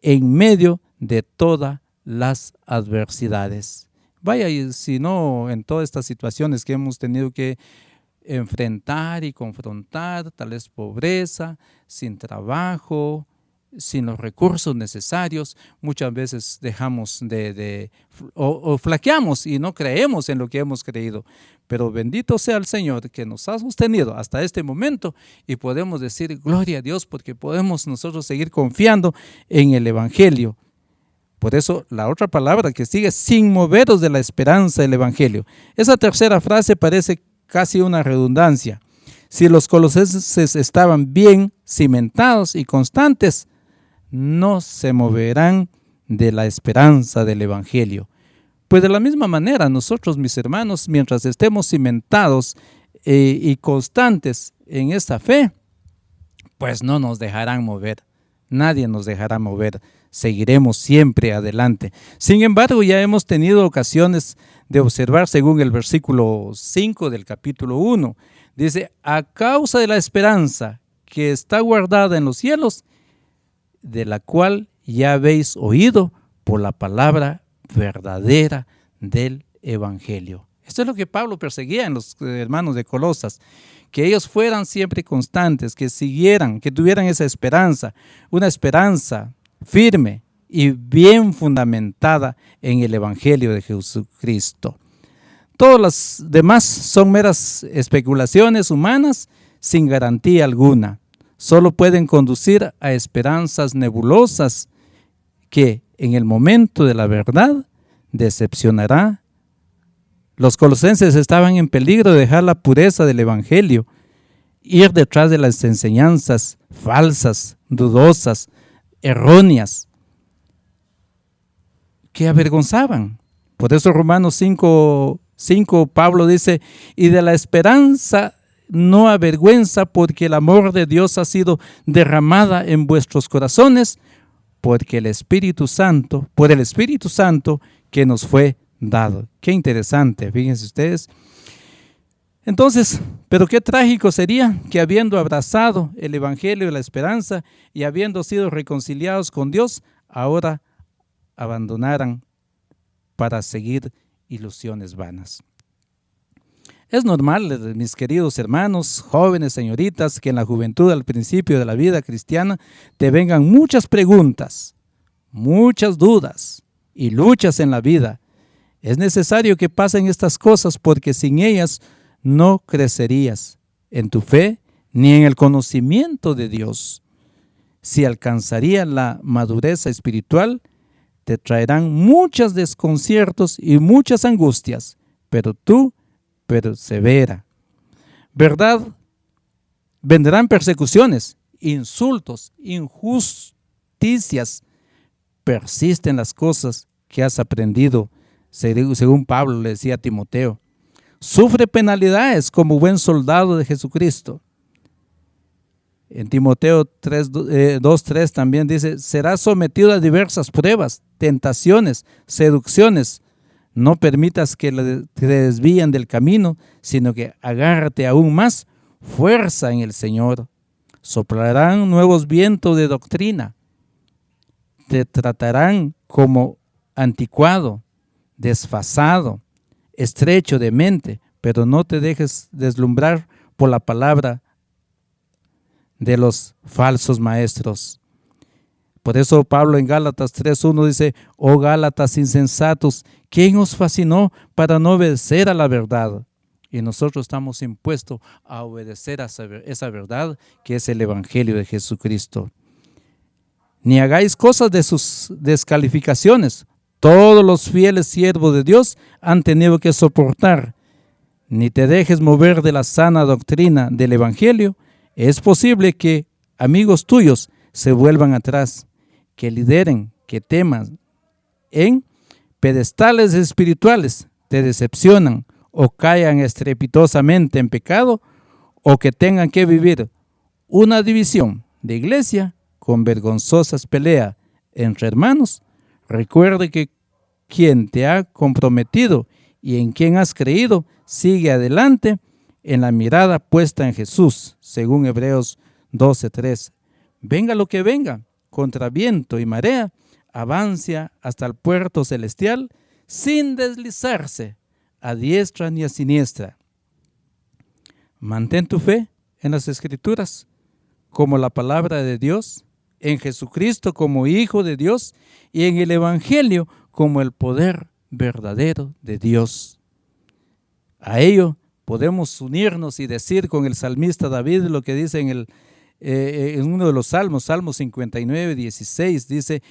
en medio de todas las adversidades. Vaya, y si no, en todas estas situaciones que hemos tenido que enfrentar y confrontar, tal vez pobreza, sin trabajo, sin los recursos necesarios, muchas veces dejamos o flaqueamos y no creemos en lo que hemos creído. Pero bendito sea el Señor que nos ha sostenido hasta este momento y podemos decir gloria a Dios porque podemos nosotros seguir confiando en el Evangelio. Por eso la otra palabra que sigue, sin moveros de la esperanza del Evangelio. Esa tercera frase parece casi una redundancia. Si los colosenses estaban bien cimentados y constantes, no se moverán de la esperanza del Evangelio. Pues de la misma manera nosotros, mis hermanos, mientras estemos cimentados y constantes en esta fe, pues no nos dejarán mover. Nadie nos dejará mover. Seguiremos siempre adelante. Sin embargo, ya hemos tenido ocasiones de observar, según el versículo 5 del capítulo 1, dice, a causa de la esperanza que está guardada en los cielos, de la cual ya habéis oído por la palabra verdadera del Evangelio. Esto es lo que Pablo perseguía en los hermanos de Colosas, que ellos fueran siempre constantes, que siguieran, que tuvieran esa esperanza, una esperanza firme y bien fundamentada en el Evangelio de Jesucristo. Todas las demás son meras especulaciones humanas sin garantía alguna. Solo pueden conducir a esperanzas nebulosas que en el momento de la verdad decepcionará. Los colosenses estaban en peligro de dejar la pureza del evangelio, ir detrás de las enseñanzas falsas, dudosas, erróneas, que avergonzaban. Por eso Romanos 5, Pablo dice, y de la esperanza no avergüenza, porque el amor de Dios ha sido derramada en vuestros corazones, porque por el Espíritu Santo que nos fue dado. Qué interesante, fíjense ustedes. Entonces, pero qué trágico sería que habiendo abrazado el evangelio de la esperanza y habiendo sido reconciliados con Dios, ahora abandonaran para seguir ilusiones vanas. Es normal, mis queridos hermanos, jóvenes, señoritas, que en la juventud, al principio de la vida cristiana, te vengan muchas preguntas, muchas dudas y luchas en la vida. Es necesario que pasen estas cosas, porque sin ellas no crecerías en tu fe ni en el conocimiento de Dios. Si alcanzarías la madurez espiritual, te traerán muchos desconciertos y muchas angustias, pero tú persevera. ¿Verdad? Vendrán persecuciones, insultos, injusticias. Persisten las cosas que has aprendido, según Pablo le decía a Timoteo. Sufre penalidades como buen soldado de Jesucristo. En Timoteo 2:3 también dice, serás sometido a diversas pruebas, tentaciones, seducciones. No permitas que te desvíen del camino, sino que agárrate aún más fuerza en el Señor. Soplarán nuevos vientos de doctrina. Te tratarán como anticuado, desfasado, estrecho de mente, pero no te dejes deslumbrar por la palabra de los falsos maestros. Por eso Pablo en Gálatas 3:1 dice, oh Gálatas insensatos, ¿quién os fascinó para no obedecer a la verdad? Y nosotros estamos impuestos a obedecer a esa verdad que es el Evangelio de Jesucristo. Ni hagáis cosas de sus descalificaciones. Todos los fieles siervos de Dios han tenido que soportar. Ni te dejes mover de la sana doctrina del Evangelio. Es posible que amigos tuyos se vuelvan atrás, que lideren, que teman en pedestales espirituales, te decepcionan o caigan estrepitosamente en pecado, o que tengan que vivir una división de iglesia con vergonzosas peleas entre hermanos. Recuerde que quien te ha comprometido y en quien has creído sigue adelante en la mirada puesta en Jesús, según Hebreos 12:3. Venga lo que venga, contra viento y marea, avancia hasta el puerto celestial sin deslizarse a diestra ni a siniestra. Mantén tu fe en las Escrituras como la palabra de Dios, en Jesucristo como Hijo de Dios y en el Evangelio como el poder verdadero de Dios. A ello podemos unirnos y decir con el salmista David lo que dice en uno de los salmos, Salmo 59:16, dice,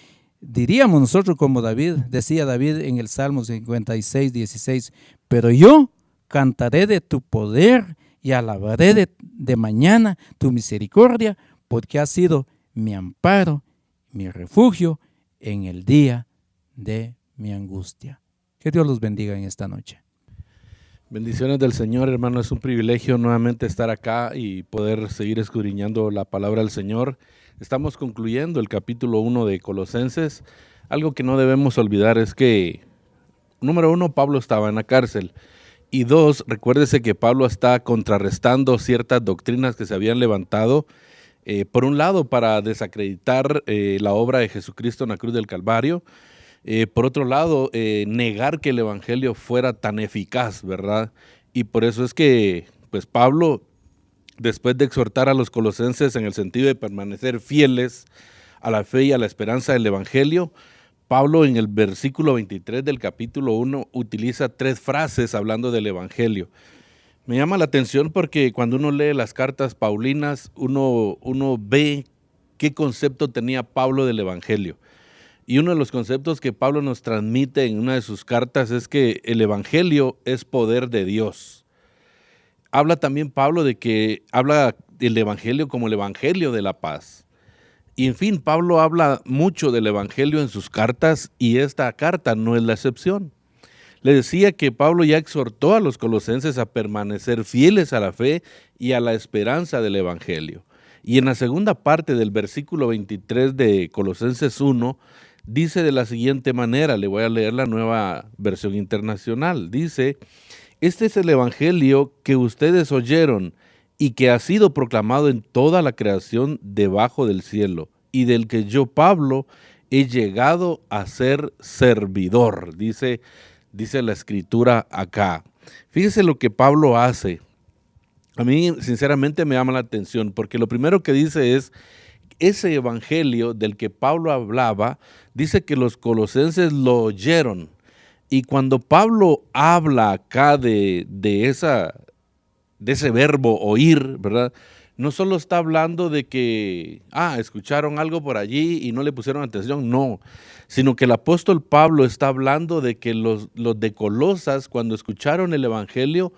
diríamos nosotros como David, decía David en el Salmo 56:16, pero yo cantaré de tu poder y alabaré de mañana tu misericordia, porque has sido mi amparo, mi refugio en el día de mi angustia. Que Dios los bendiga en esta noche. Bendiciones del Señor, hermano. Es un privilegio nuevamente estar acá y poder seguir escudriñando la palabra del Señor. Estamos concluyendo el capítulo 1 de Colosenses. Algo que no debemos olvidar es que, número 1, Pablo estaba en la cárcel. Y 2, recuérdese que Pablo está contrarrestando ciertas doctrinas que se habían levantado, por un lado para desacreditar la obra de Jesucristo en la cruz del Calvario, por otro lado negar que el evangelio fuera tan eficaz, ¿verdad? Y por eso es que pues Pablo, después de exhortar a los colosenses en el sentido de permanecer fieles a la fe y a la esperanza del evangelio, Pablo en el versículo 23 del capítulo 1 utiliza 3 frases hablando del evangelio. Me llama la atención porque cuando uno lee las cartas paulinas, uno ve qué concepto tenía Pablo del evangelio. Y uno de los conceptos que Pablo nos transmite en una de sus cartas es que el evangelio es poder de Dios. Habla también Pablo de que habla del evangelio como el evangelio de la paz. Y en fin, Pablo habla mucho del evangelio en sus cartas y esta carta no es la excepción. Le decía que Pablo ya exhortó a los colosenses a permanecer fieles a la fe y a la esperanza del evangelio. Y en la segunda parte del versículo 23 de Colosenses 1, dice de la siguiente manera, le voy a leer la Nueva Versión Internacional, dice: este es el evangelio que ustedes oyeron y que ha sido proclamado en toda la creación debajo del cielo, y del que yo, Pablo, he llegado a ser servidor, dice la escritura acá. Fíjese lo que Pablo hace. A mí sinceramente me llama la atención, porque lo primero que dice es, ese evangelio del que Pablo hablaba, dice que los colosenses lo oyeron. Y cuando Pablo habla acá de ese verbo oír, ¿verdad? No solo está hablando de que, escucharon algo por allí y no le pusieron atención, no, sino que el apóstol Pablo está hablando de que los de Colosas, cuando escucharon el evangelio,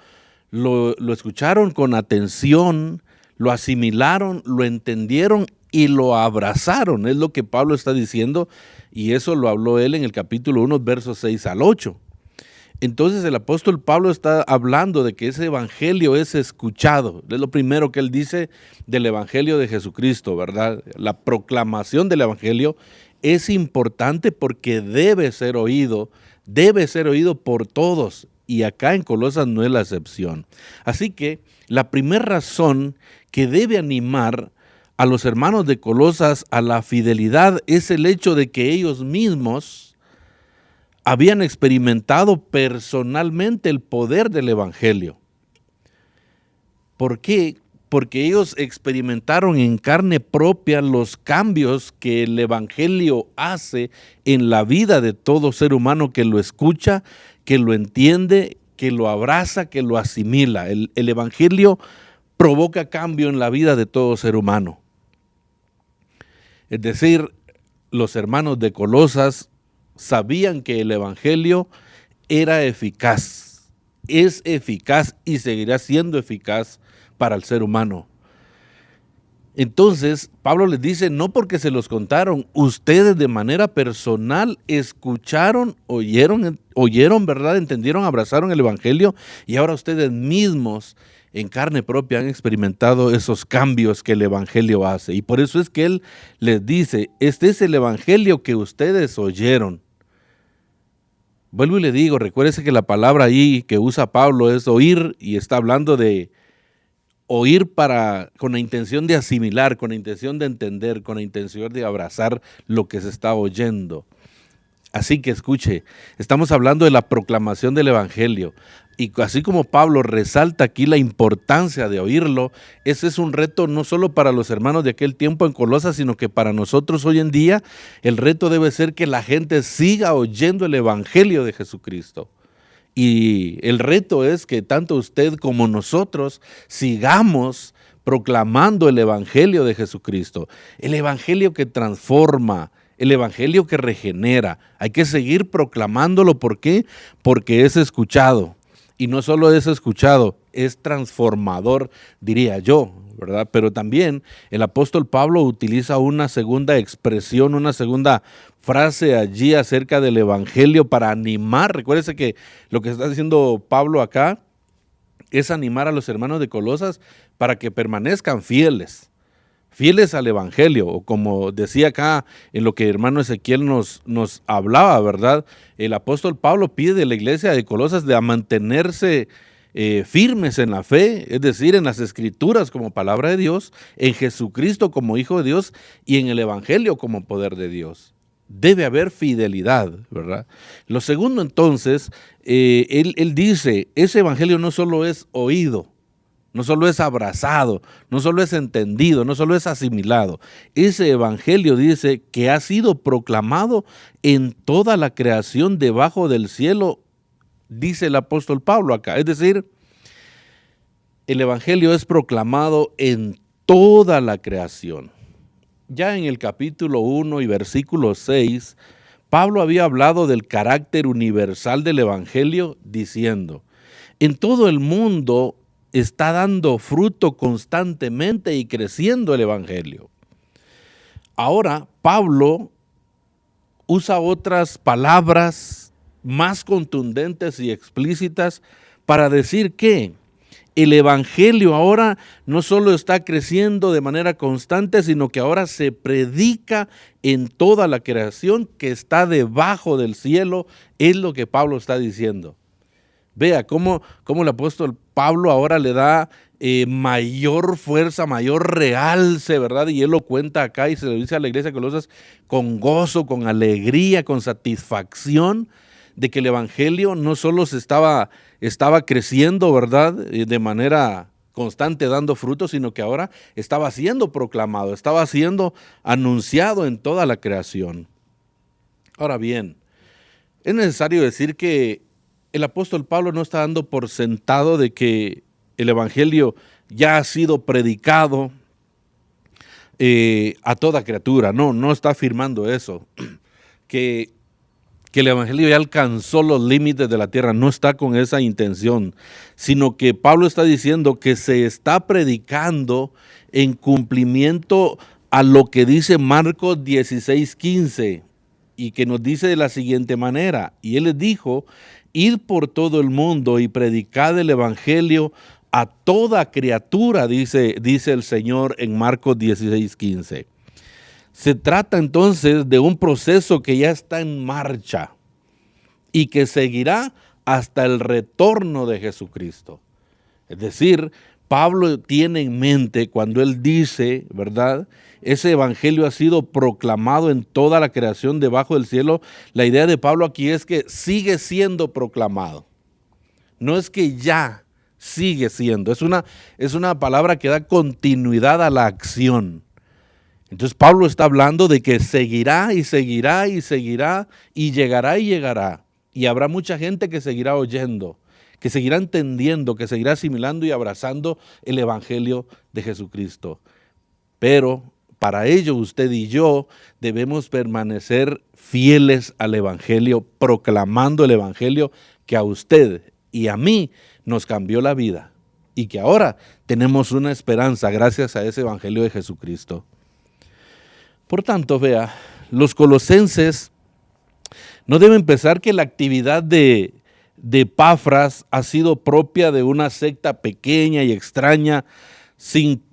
lo escucharon con atención, lo asimilaron, lo entendieron y lo abrazaron. Es lo que Pablo está diciendo, y eso lo habló él en el capítulo 1, versos 6 al 8. Entonces el apóstol Pablo está hablando de que ese evangelio es escuchado. Es lo primero que él dice del evangelio de Jesucristo, ¿verdad? La proclamación del evangelio es importante porque debe ser oído por todos. Y acá en Colosas no es la excepción. Así que la primera razón que debe animar a los hermanos de Colosas a la fidelidad es el hecho de que ellos mismos habían experimentado personalmente el poder del evangelio. ¿Por qué? Porque ellos experimentaron en carne propia los cambios que el evangelio hace en la vida de todo ser humano que lo escucha, que lo entiende, que lo abraza, que lo asimila. El evangelio provoca cambio en la vida de todo ser humano. Es decir, los hermanos de Colosas sabían que el evangelio era eficaz, es eficaz y seguirá siendo eficaz para el ser humano. Entonces, Pablo les dice, no porque se los contaron, ustedes de manera personal escucharon, oyeron, ¿verdad? Entendieron, abrazaron el evangelio y ahora ustedes mismos en carne propia han experimentado esos cambios que el evangelio hace. Y por eso es que él les dice, este es el evangelio que ustedes oyeron. Vuelvo y le digo, recuérdese que la palabra ahí que usa Pablo es oír, y está hablando de oír con la intención de asimilar, con la intención de entender, con la intención de abrazar lo que se está oyendo. Así que escuche, estamos hablando de la proclamación del evangelio. Y así como Pablo resalta aquí la importancia de oírlo, ese es un reto no solo para los hermanos de aquel tiempo en Colosas, sino que para nosotros hoy en día el reto debe ser que la gente siga oyendo el evangelio de Jesucristo. Y el reto es que tanto usted como nosotros sigamos proclamando el evangelio de Jesucristo, el evangelio que transforma, el evangelio que regenera. Hay que seguir proclamándolo. ¿Por qué? Porque es escuchado. Y no solo es escuchado, es transformador, diría yo, ¿verdad? Pero también el apóstol Pablo utiliza una segunda expresión, una segunda frase allí acerca del evangelio para animar. Recuérdese que lo que está diciendo Pablo acá es animar a los hermanos de Colosas para que permanezcan fieles al evangelio, o como decía acá en lo que el hermano Ezequiel nos hablaba, ¿verdad? El apóstol Pablo pide de la iglesia de Colosas de mantenerse firmes en la fe, es decir, en las escrituras como palabra de Dios, en Jesucristo como Hijo de Dios y en el evangelio como poder de Dios. Debe haber fidelidad, ¿verdad? Lo segundo entonces, él dice, ese evangelio no solo es oído, no solo es abrazado, no solo es entendido, no solo es asimilado. Ese evangelio dice que ha sido proclamado en toda la creación debajo del cielo, dice el apóstol Pablo acá. Es decir, el evangelio es proclamado en toda la creación. ya en el capítulo 1 y versículo 6, Pablo había hablado del carácter universal del evangelio diciendo: en todo el mundo está dando fruto constantemente y creciendo el evangelio. Ahora Pablo usa otras palabras más contundentes y explícitas para decir que el evangelio ahora no solo está creciendo de manera constante, sino que ahora se predica en toda la creación que está debajo del cielo, es lo que Pablo está diciendo. Vea cómo el apóstol Pablo ahora le da mayor fuerza, mayor realce, ¿verdad? Y él lo cuenta acá y se lo dice a la iglesia de Colosas con gozo, con alegría, con satisfacción, de que el evangelio no solo estaba creciendo, ¿verdad?, de manera constante dando frutos, sino que ahora estaba siendo proclamado, estaba siendo anunciado en toda la creación. Ahora bien, es necesario decir que el apóstol Pablo no está dando por sentado de que el evangelio ya ha sido predicado a toda criatura. No está afirmando eso, que el evangelio ya alcanzó los límites de la tierra. No está con esa intención, sino que Pablo está diciendo que se está predicando en cumplimiento a lo que dice Marcos 16:15, y que nos dice de la siguiente manera: y él les dijo: id por todo el mundo y predicad el evangelio a toda criatura, dice el Señor en Marcos 16:15. Se trata entonces de un proceso que ya está en marcha y que seguirá hasta el retorno de Jesucristo. Es decir, Pablo tiene en mente cuando él dice, ¿verdad?, ese evangelio ha sido proclamado en toda la creación debajo del cielo. La idea de Pablo aquí es que sigue siendo proclamado. No es que ya sigue siendo, es una palabra que da continuidad a la acción. Entonces Pablo está hablando de que seguirá y seguirá y seguirá y llegará y llegará. Y habrá mucha gente que seguirá oyendo, que seguirá entendiendo, que seguirá asimilando y abrazando el evangelio de Jesucristo. Pero para ello usted y yo debemos permanecer fieles al evangelio, proclamando el evangelio que a usted y a mí nos cambió la vida y que ahora tenemos una esperanza gracias a ese evangelio de Jesucristo. Por tanto, vea, los colosenses no deben pensar que la actividad de Epafras ha sido propia de una secta pequeña y extraña, sin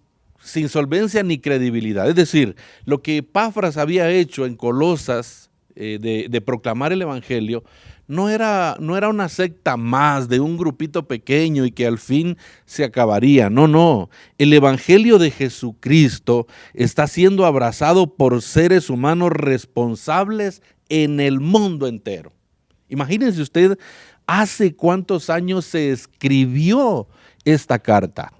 solvencia ni credibilidad. Es decir, lo que Epafras había hecho en Colosas, de proclamar el evangelio, no era una secta más de un grupito pequeño y que al fin se acabaría. No. El evangelio de Jesucristo está siendo abrazado por seres humanos responsables en el mundo entero. Imagínense usted, hace cuántos años se escribió esta carta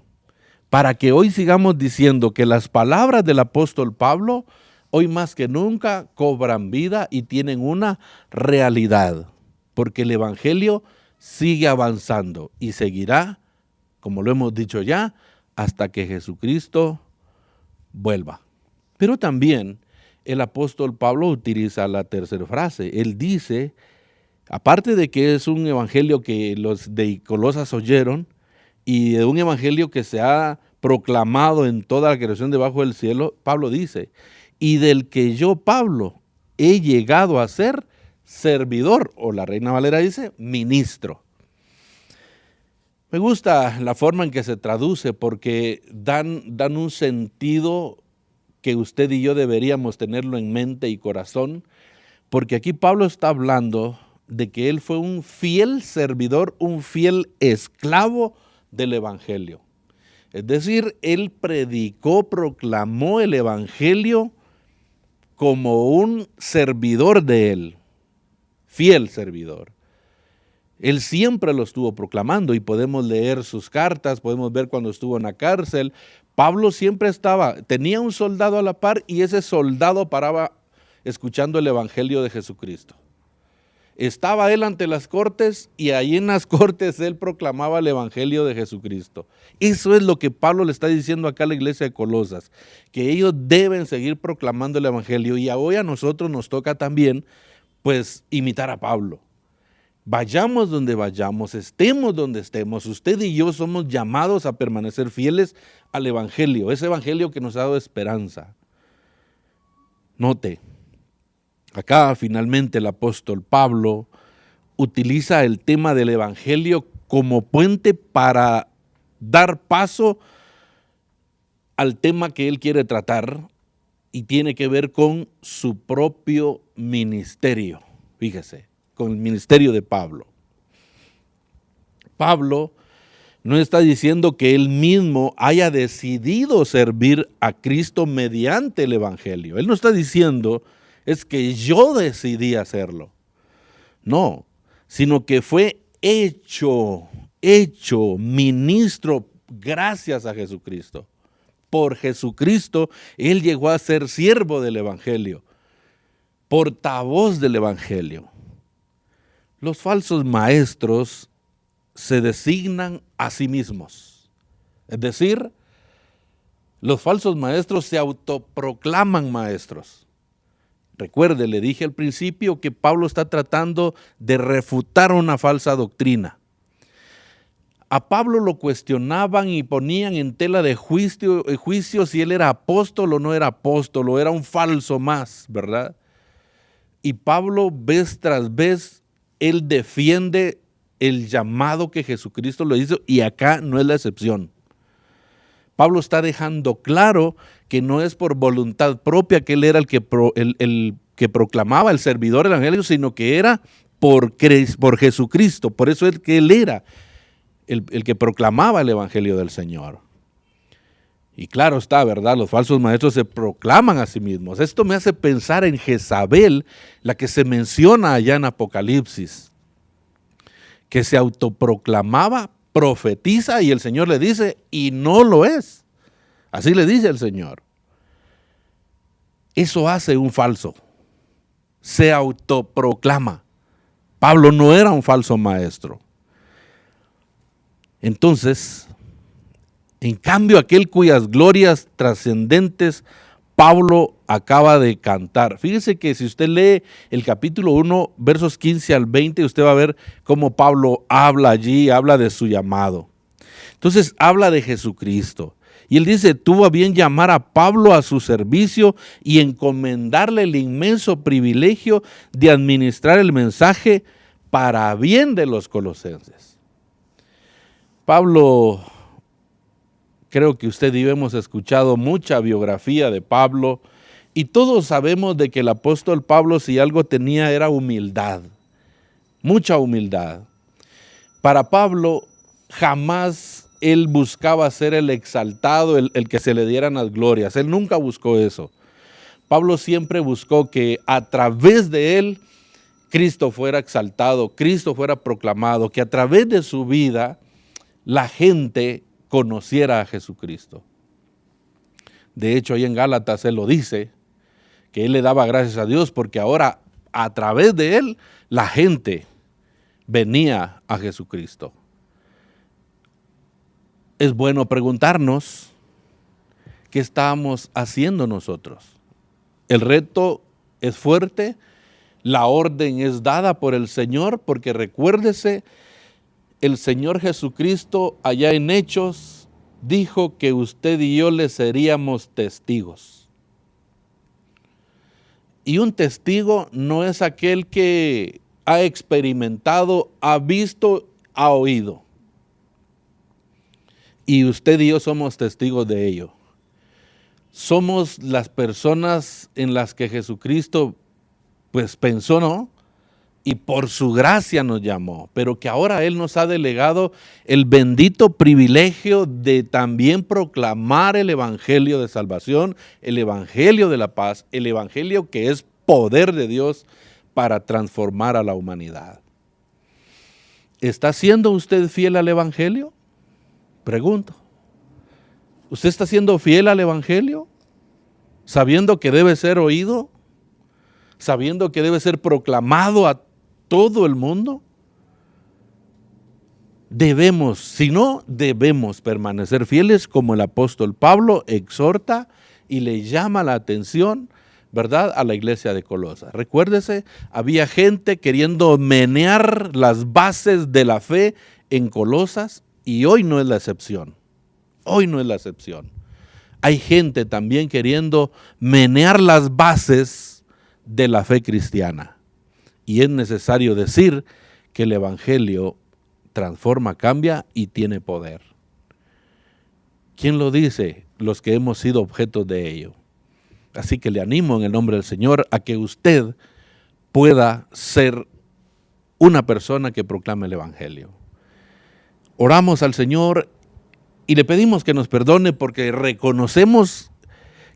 para que hoy sigamos diciendo que las palabras del apóstol Pablo hoy más que nunca cobran vida y tienen una realidad. Porque el evangelio sigue avanzando y seguirá, como lo hemos dicho ya, hasta que Jesucristo vuelva. Pero también el apóstol Pablo utiliza la tercera frase. Él dice, aparte de que es un evangelio que los de Colosas oyeron y de un evangelio que se ha proclamado en toda la creación debajo del cielo, Pablo dice, y del que yo, Pablo, he llegado a ser servidor, o la Reina Valera dice, ministro. Me gusta la forma en que se traduce porque dan un sentido que usted y yo deberíamos tenerlo en mente y corazón, porque aquí Pablo está hablando de que él fue un fiel servidor, un fiel esclavo del evangelio. Es decir, él predicó, proclamó el evangelio como un servidor de él. Fiel servidor. Él siempre lo estuvo proclamando y podemos leer sus cartas, podemos ver cuando estuvo en la cárcel. Pablo siempre tenía un soldado a la par y ese soldado paraba escuchando el evangelio de Jesucristo. Estaba él ante las cortes y ahí en las cortes él proclamaba el evangelio de Jesucristo. Eso es lo que Pablo le está diciendo acá a la iglesia de Colosas, que ellos deben seguir proclamando el evangelio, y hoy a nosotros nos toca también pues imitar a Pablo. Vayamos donde vayamos, estemos donde estemos, usted y yo somos llamados a permanecer fieles al evangelio, ese evangelio que nos ha dado esperanza. Note, acá finalmente el apóstol Pablo utiliza el tema del evangelio como puente para dar paso al tema que él quiere tratar, y tiene que ver con su propio ministerio. Fíjese, con el ministerio de Pablo. Pablo no está diciendo que él mismo haya decidido servir a Cristo mediante el evangelio. Él no está diciendo es que yo decidí hacerlo. No, sino que fue hecho ministro gracias a Jesucristo. Por Jesucristo, él llegó a ser siervo del evangelio, portavoz del evangelio. Los falsos maestros se designan a sí mismos. Es decir, los falsos maestros se autoproclaman maestros. Recuerde, le dije al principio que Pablo está tratando de refutar una falsa doctrina. A Pablo lo cuestionaban y ponían en tela de juicio si él era apóstol o no era apóstol, o era un falso más, ¿verdad? Y Pablo, vez tras vez, él defiende el llamado que Jesucristo le hizo, y acá no es la excepción. Pablo está dejando claro que no es por voluntad propia que él era el que proclamaba, el servidor del evangelio, sino que era por Jesucristo. Por eso es que él era el que proclamaba el evangelio del Señor. Y claro está, ¿verdad? Los falsos maestros se proclaman a sí mismos. Esto me hace pensar en Jezabel, la que se menciona allá en Apocalipsis, que se autoproclamaba, profetiza, y el Señor le dice, y no lo es. Así le dice el Señor. Eso hace un falso. Se autoproclama. Pablo no era un falso maestro. Entonces, en cambio, aquel cuyas glorias trascendentes Pablo acaba de cantar. Fíjese que si usted lee el capítulo 1, versos 15 al 20, usted va a ver cómo Pablo habla allí, habla de su llamado. Entonces, habla de Jesucristo. Y él dice, tuvo a bien llamar a Pablo a su servicio y encomendarle el inmenso privilegio de administrar el mensaje para bien de los colosenses. Pablo, creo que usted y yo hemos escuchado mucha biografía de Pablo, y todos sabemos de que el apóstol Pablo, si algo tenía, era humildad, mucha humildad. Para Pablo, jamás él buscaba ser el exaltado, el que se le dieran las glorias. Él nunca buscó eso. Pablo siempre buscó que a través de él, Cristo fuera exaltado, Cristo fuera proclamado, que a través de su vida, la gente conociera a Jesucristo. De hecho, ahí en Gálatas él lo dice, que él le daba gracias a Dios porque ahora a través de él la gente venía a Jesucristo. Es bueno preguntarnos qué estamos haciendo nosotros. El reto es fuerte, la orden es dada por el Señor, porque recuérdese, el Señor Jesucristo allá en Hechos dijo que usted y yo le seríamos testigos. Y un testigo no es aquel que ha experimentado, ha visto, ha oído. Y usted y yo somos testigos de ello. Somos las personas en las que Jesucristo pues pensó, ¿no? Y por su gracia nos llamó, pero que ahora Él nos ha delegado el bendito privilegio de también proclamar el evangelio de salvación, el evangelio de la paz, el evangelio que es poder de Dios para transformar a la humanidad. ¿Está siendo usted fiel al evangelio? Pregunto. ¿Usted está siendo fiel al evangelio? ¿Sabiendo que debe ser oído? ¿Sabiendo que debe ser proclamado a todo el mundo, debemos permanecer fieles, como el apóstol Pablo exhorta y le llama la atención, ¿verdad?, a la iglesia de Colosas. Recuérdese, había gente queriendo menear las bases de la fe en Colosas, y hoy no es la excepción. Hoy no es la excepción. Hay gente también queriendo menear las bases de la fe cristiana. Y es necesario decir que el evangelio transforma, cambia y tiene poder. ¿Quién lo dice? Los que hemos sido objetos de ello. Así que le animo en el nombre del Señor a que usted pueda ser una persona que proclame el evangelio. Oramos al Señor y le pedimos que nos perdone porque reconocemos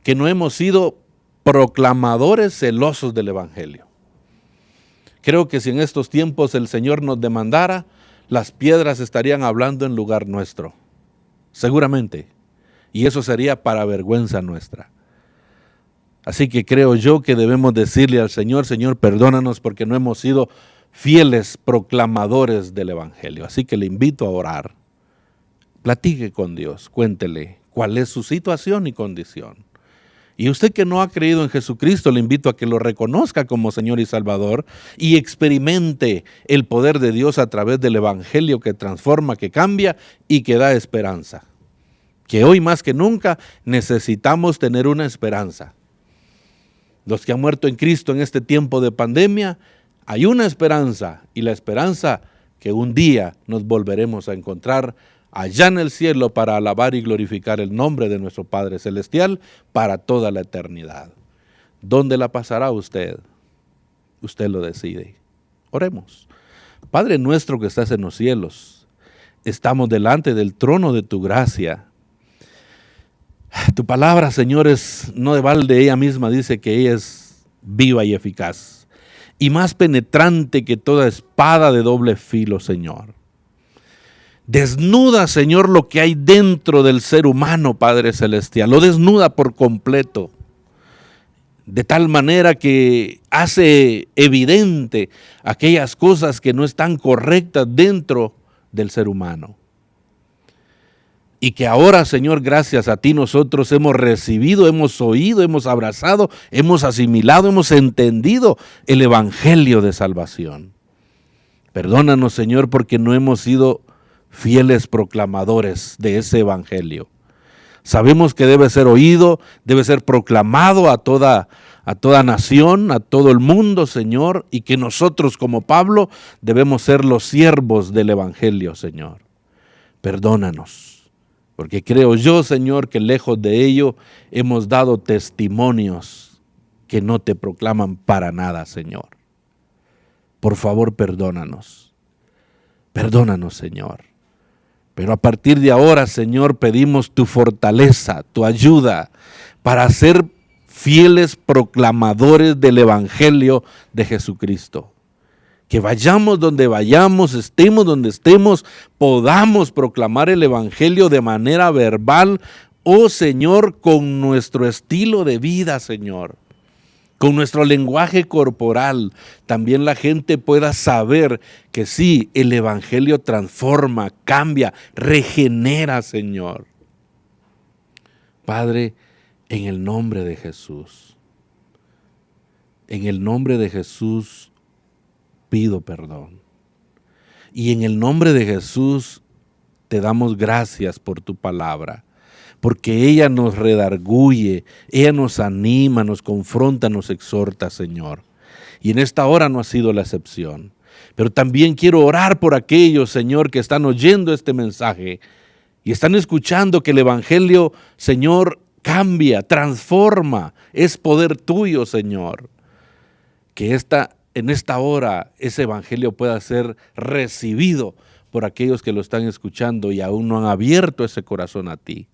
que no hemos sido proclamadores celosos del evangelio. Creo que si en estos tiempos el Señor nos demandara, las piedras estarían hablando en lugar nuestro, seguramente, y eso sería para vergüenza nuestra. Así que creo yo que debemos decirle al Señor: Señor, perdónanos porque no hemos sido fieles proclamadores del evangelio. Así que le invito a orar, platique con Dios, cuéntele cuál es su situación y condición. Y usted que no ha creído en Jesucristo, le invito a que lo reconozca como Señor y Salvador y experimente el poder de Dios a través del evangelio que transforma, que cambia y que da esperanza. Que hoy más que nunca necesitamos tener una esperanza. Los que han muerto en Cristo en este tiempo de pandemia, hay una esperanza, y la esperanza que un día nos volveremos a encontrar allá en el cielo para alabar y glorificar el nombre de nuestro Padre Celestial para toda la eternidad. ¿Dónde la pasará usted? Usted lo decide. Oremos. Padre nuestro que estás en los cielos, estamos delante del trono de tu gracia. Tu palabra, Señor, es no de balde, ella misma dice que ella es viva y eficaz y más penetrante que toda espada de doble filo, Señor. Desnuda, Señor, lo que hay dentro del ser humano, Padre Celestial. Lo desnuda por completo, de tal manera que hace evidente aquellas cosas que no están correctas dentro del ser humano. Y que ahora, Señor, gracias a ti nosotros hemos recibido, hemos oído, hemos abrazado, hemos asimilado, hemos entendido el evangelio de salvación. Perdónanos, Señor, porque no hemos sido fieles proclamadores de ese evangelio. Sabemos que debe ser oído, debe ser proclamado a toda nación, a todo el mundo, Señor, y que nosotros como Pablo debemos ser los siervos del evangelio, Señor. Perdónanos. Porque creo yo, Señor, que lejos de ello hemos dado testimonios que no te proclaman para nada, Señor. Por favor, perdónanos. Perdónanos, Señor. Pero a partir de ahora, Señor, pedimos tu fortaleza, tu ayuda para ser fieles proclamadores del evangelio de Jesucristo. Que vayamos donde vayamos, estemos donde estemos, podamos proclamar el evangelio de manera verbal, oh Señor, con nuestro estilo de vida, Señor, con nuestro lenguaje corporal. También la gente pueda saber que sí, el evangelio transforma, cambia, regenera, Señor. Padre, en el nombre de Jesús, pido perdón. Y en el nombre de Jesús te damos gracias por tu palabra, porque ella nos redarguye, ella nos anima, nos confronta, nos exhorta, Señor. Y en esta hora no ha sido la excepción. Pero también quiero orar por aquellos, Señor, que están oyendo este mensaje y están escuchando que el evangelio, Señor, cambia, transforma, es poder tuyo, Señor. Que en esta hora ese evangelio pueda ser recibido por aquellos que lo están escuchando y aún no han abierto ese corazón a ti.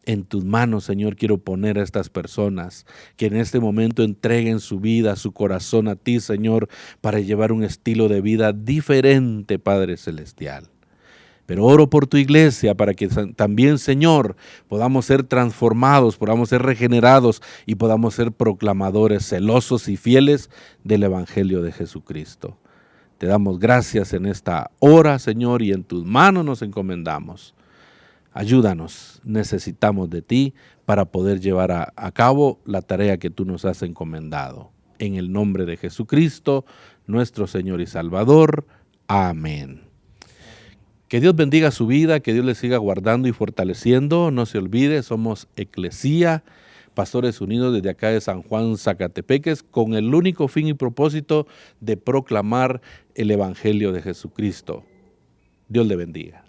En tus manos, Señor, quiero poner a estas personas que en este momento entreguen su vida, su corazón a ti, Señor, para llevar un estilo de vida diferente, Padre Celestial. Pero oro por tu iglesia para que también, Señor, podamos ser transformados, podamos ser regenerados y podamos ser proclamadores celosos y fieles del Evangelio de Jesucristo. Te damos gracias en esta hora, Señor, y en tus manos nos encomendamos. Ayúdanos, necesitamos de ti para poder llevar a cabo la tarea que tú nos has encomendado. En el nombre de Jesucristo, nuestro Señor y Salvador. Amén. Que Dios bendiga su vida, que Dios le siga guardando y fortaleciendo. No se olvide, somos Eclesía, Pastores Unidos desde acá de San Juan, Zacatepeques, con el único fin y propósito de proclamar el Evangelio de Jesucristo. Dios le bendiga.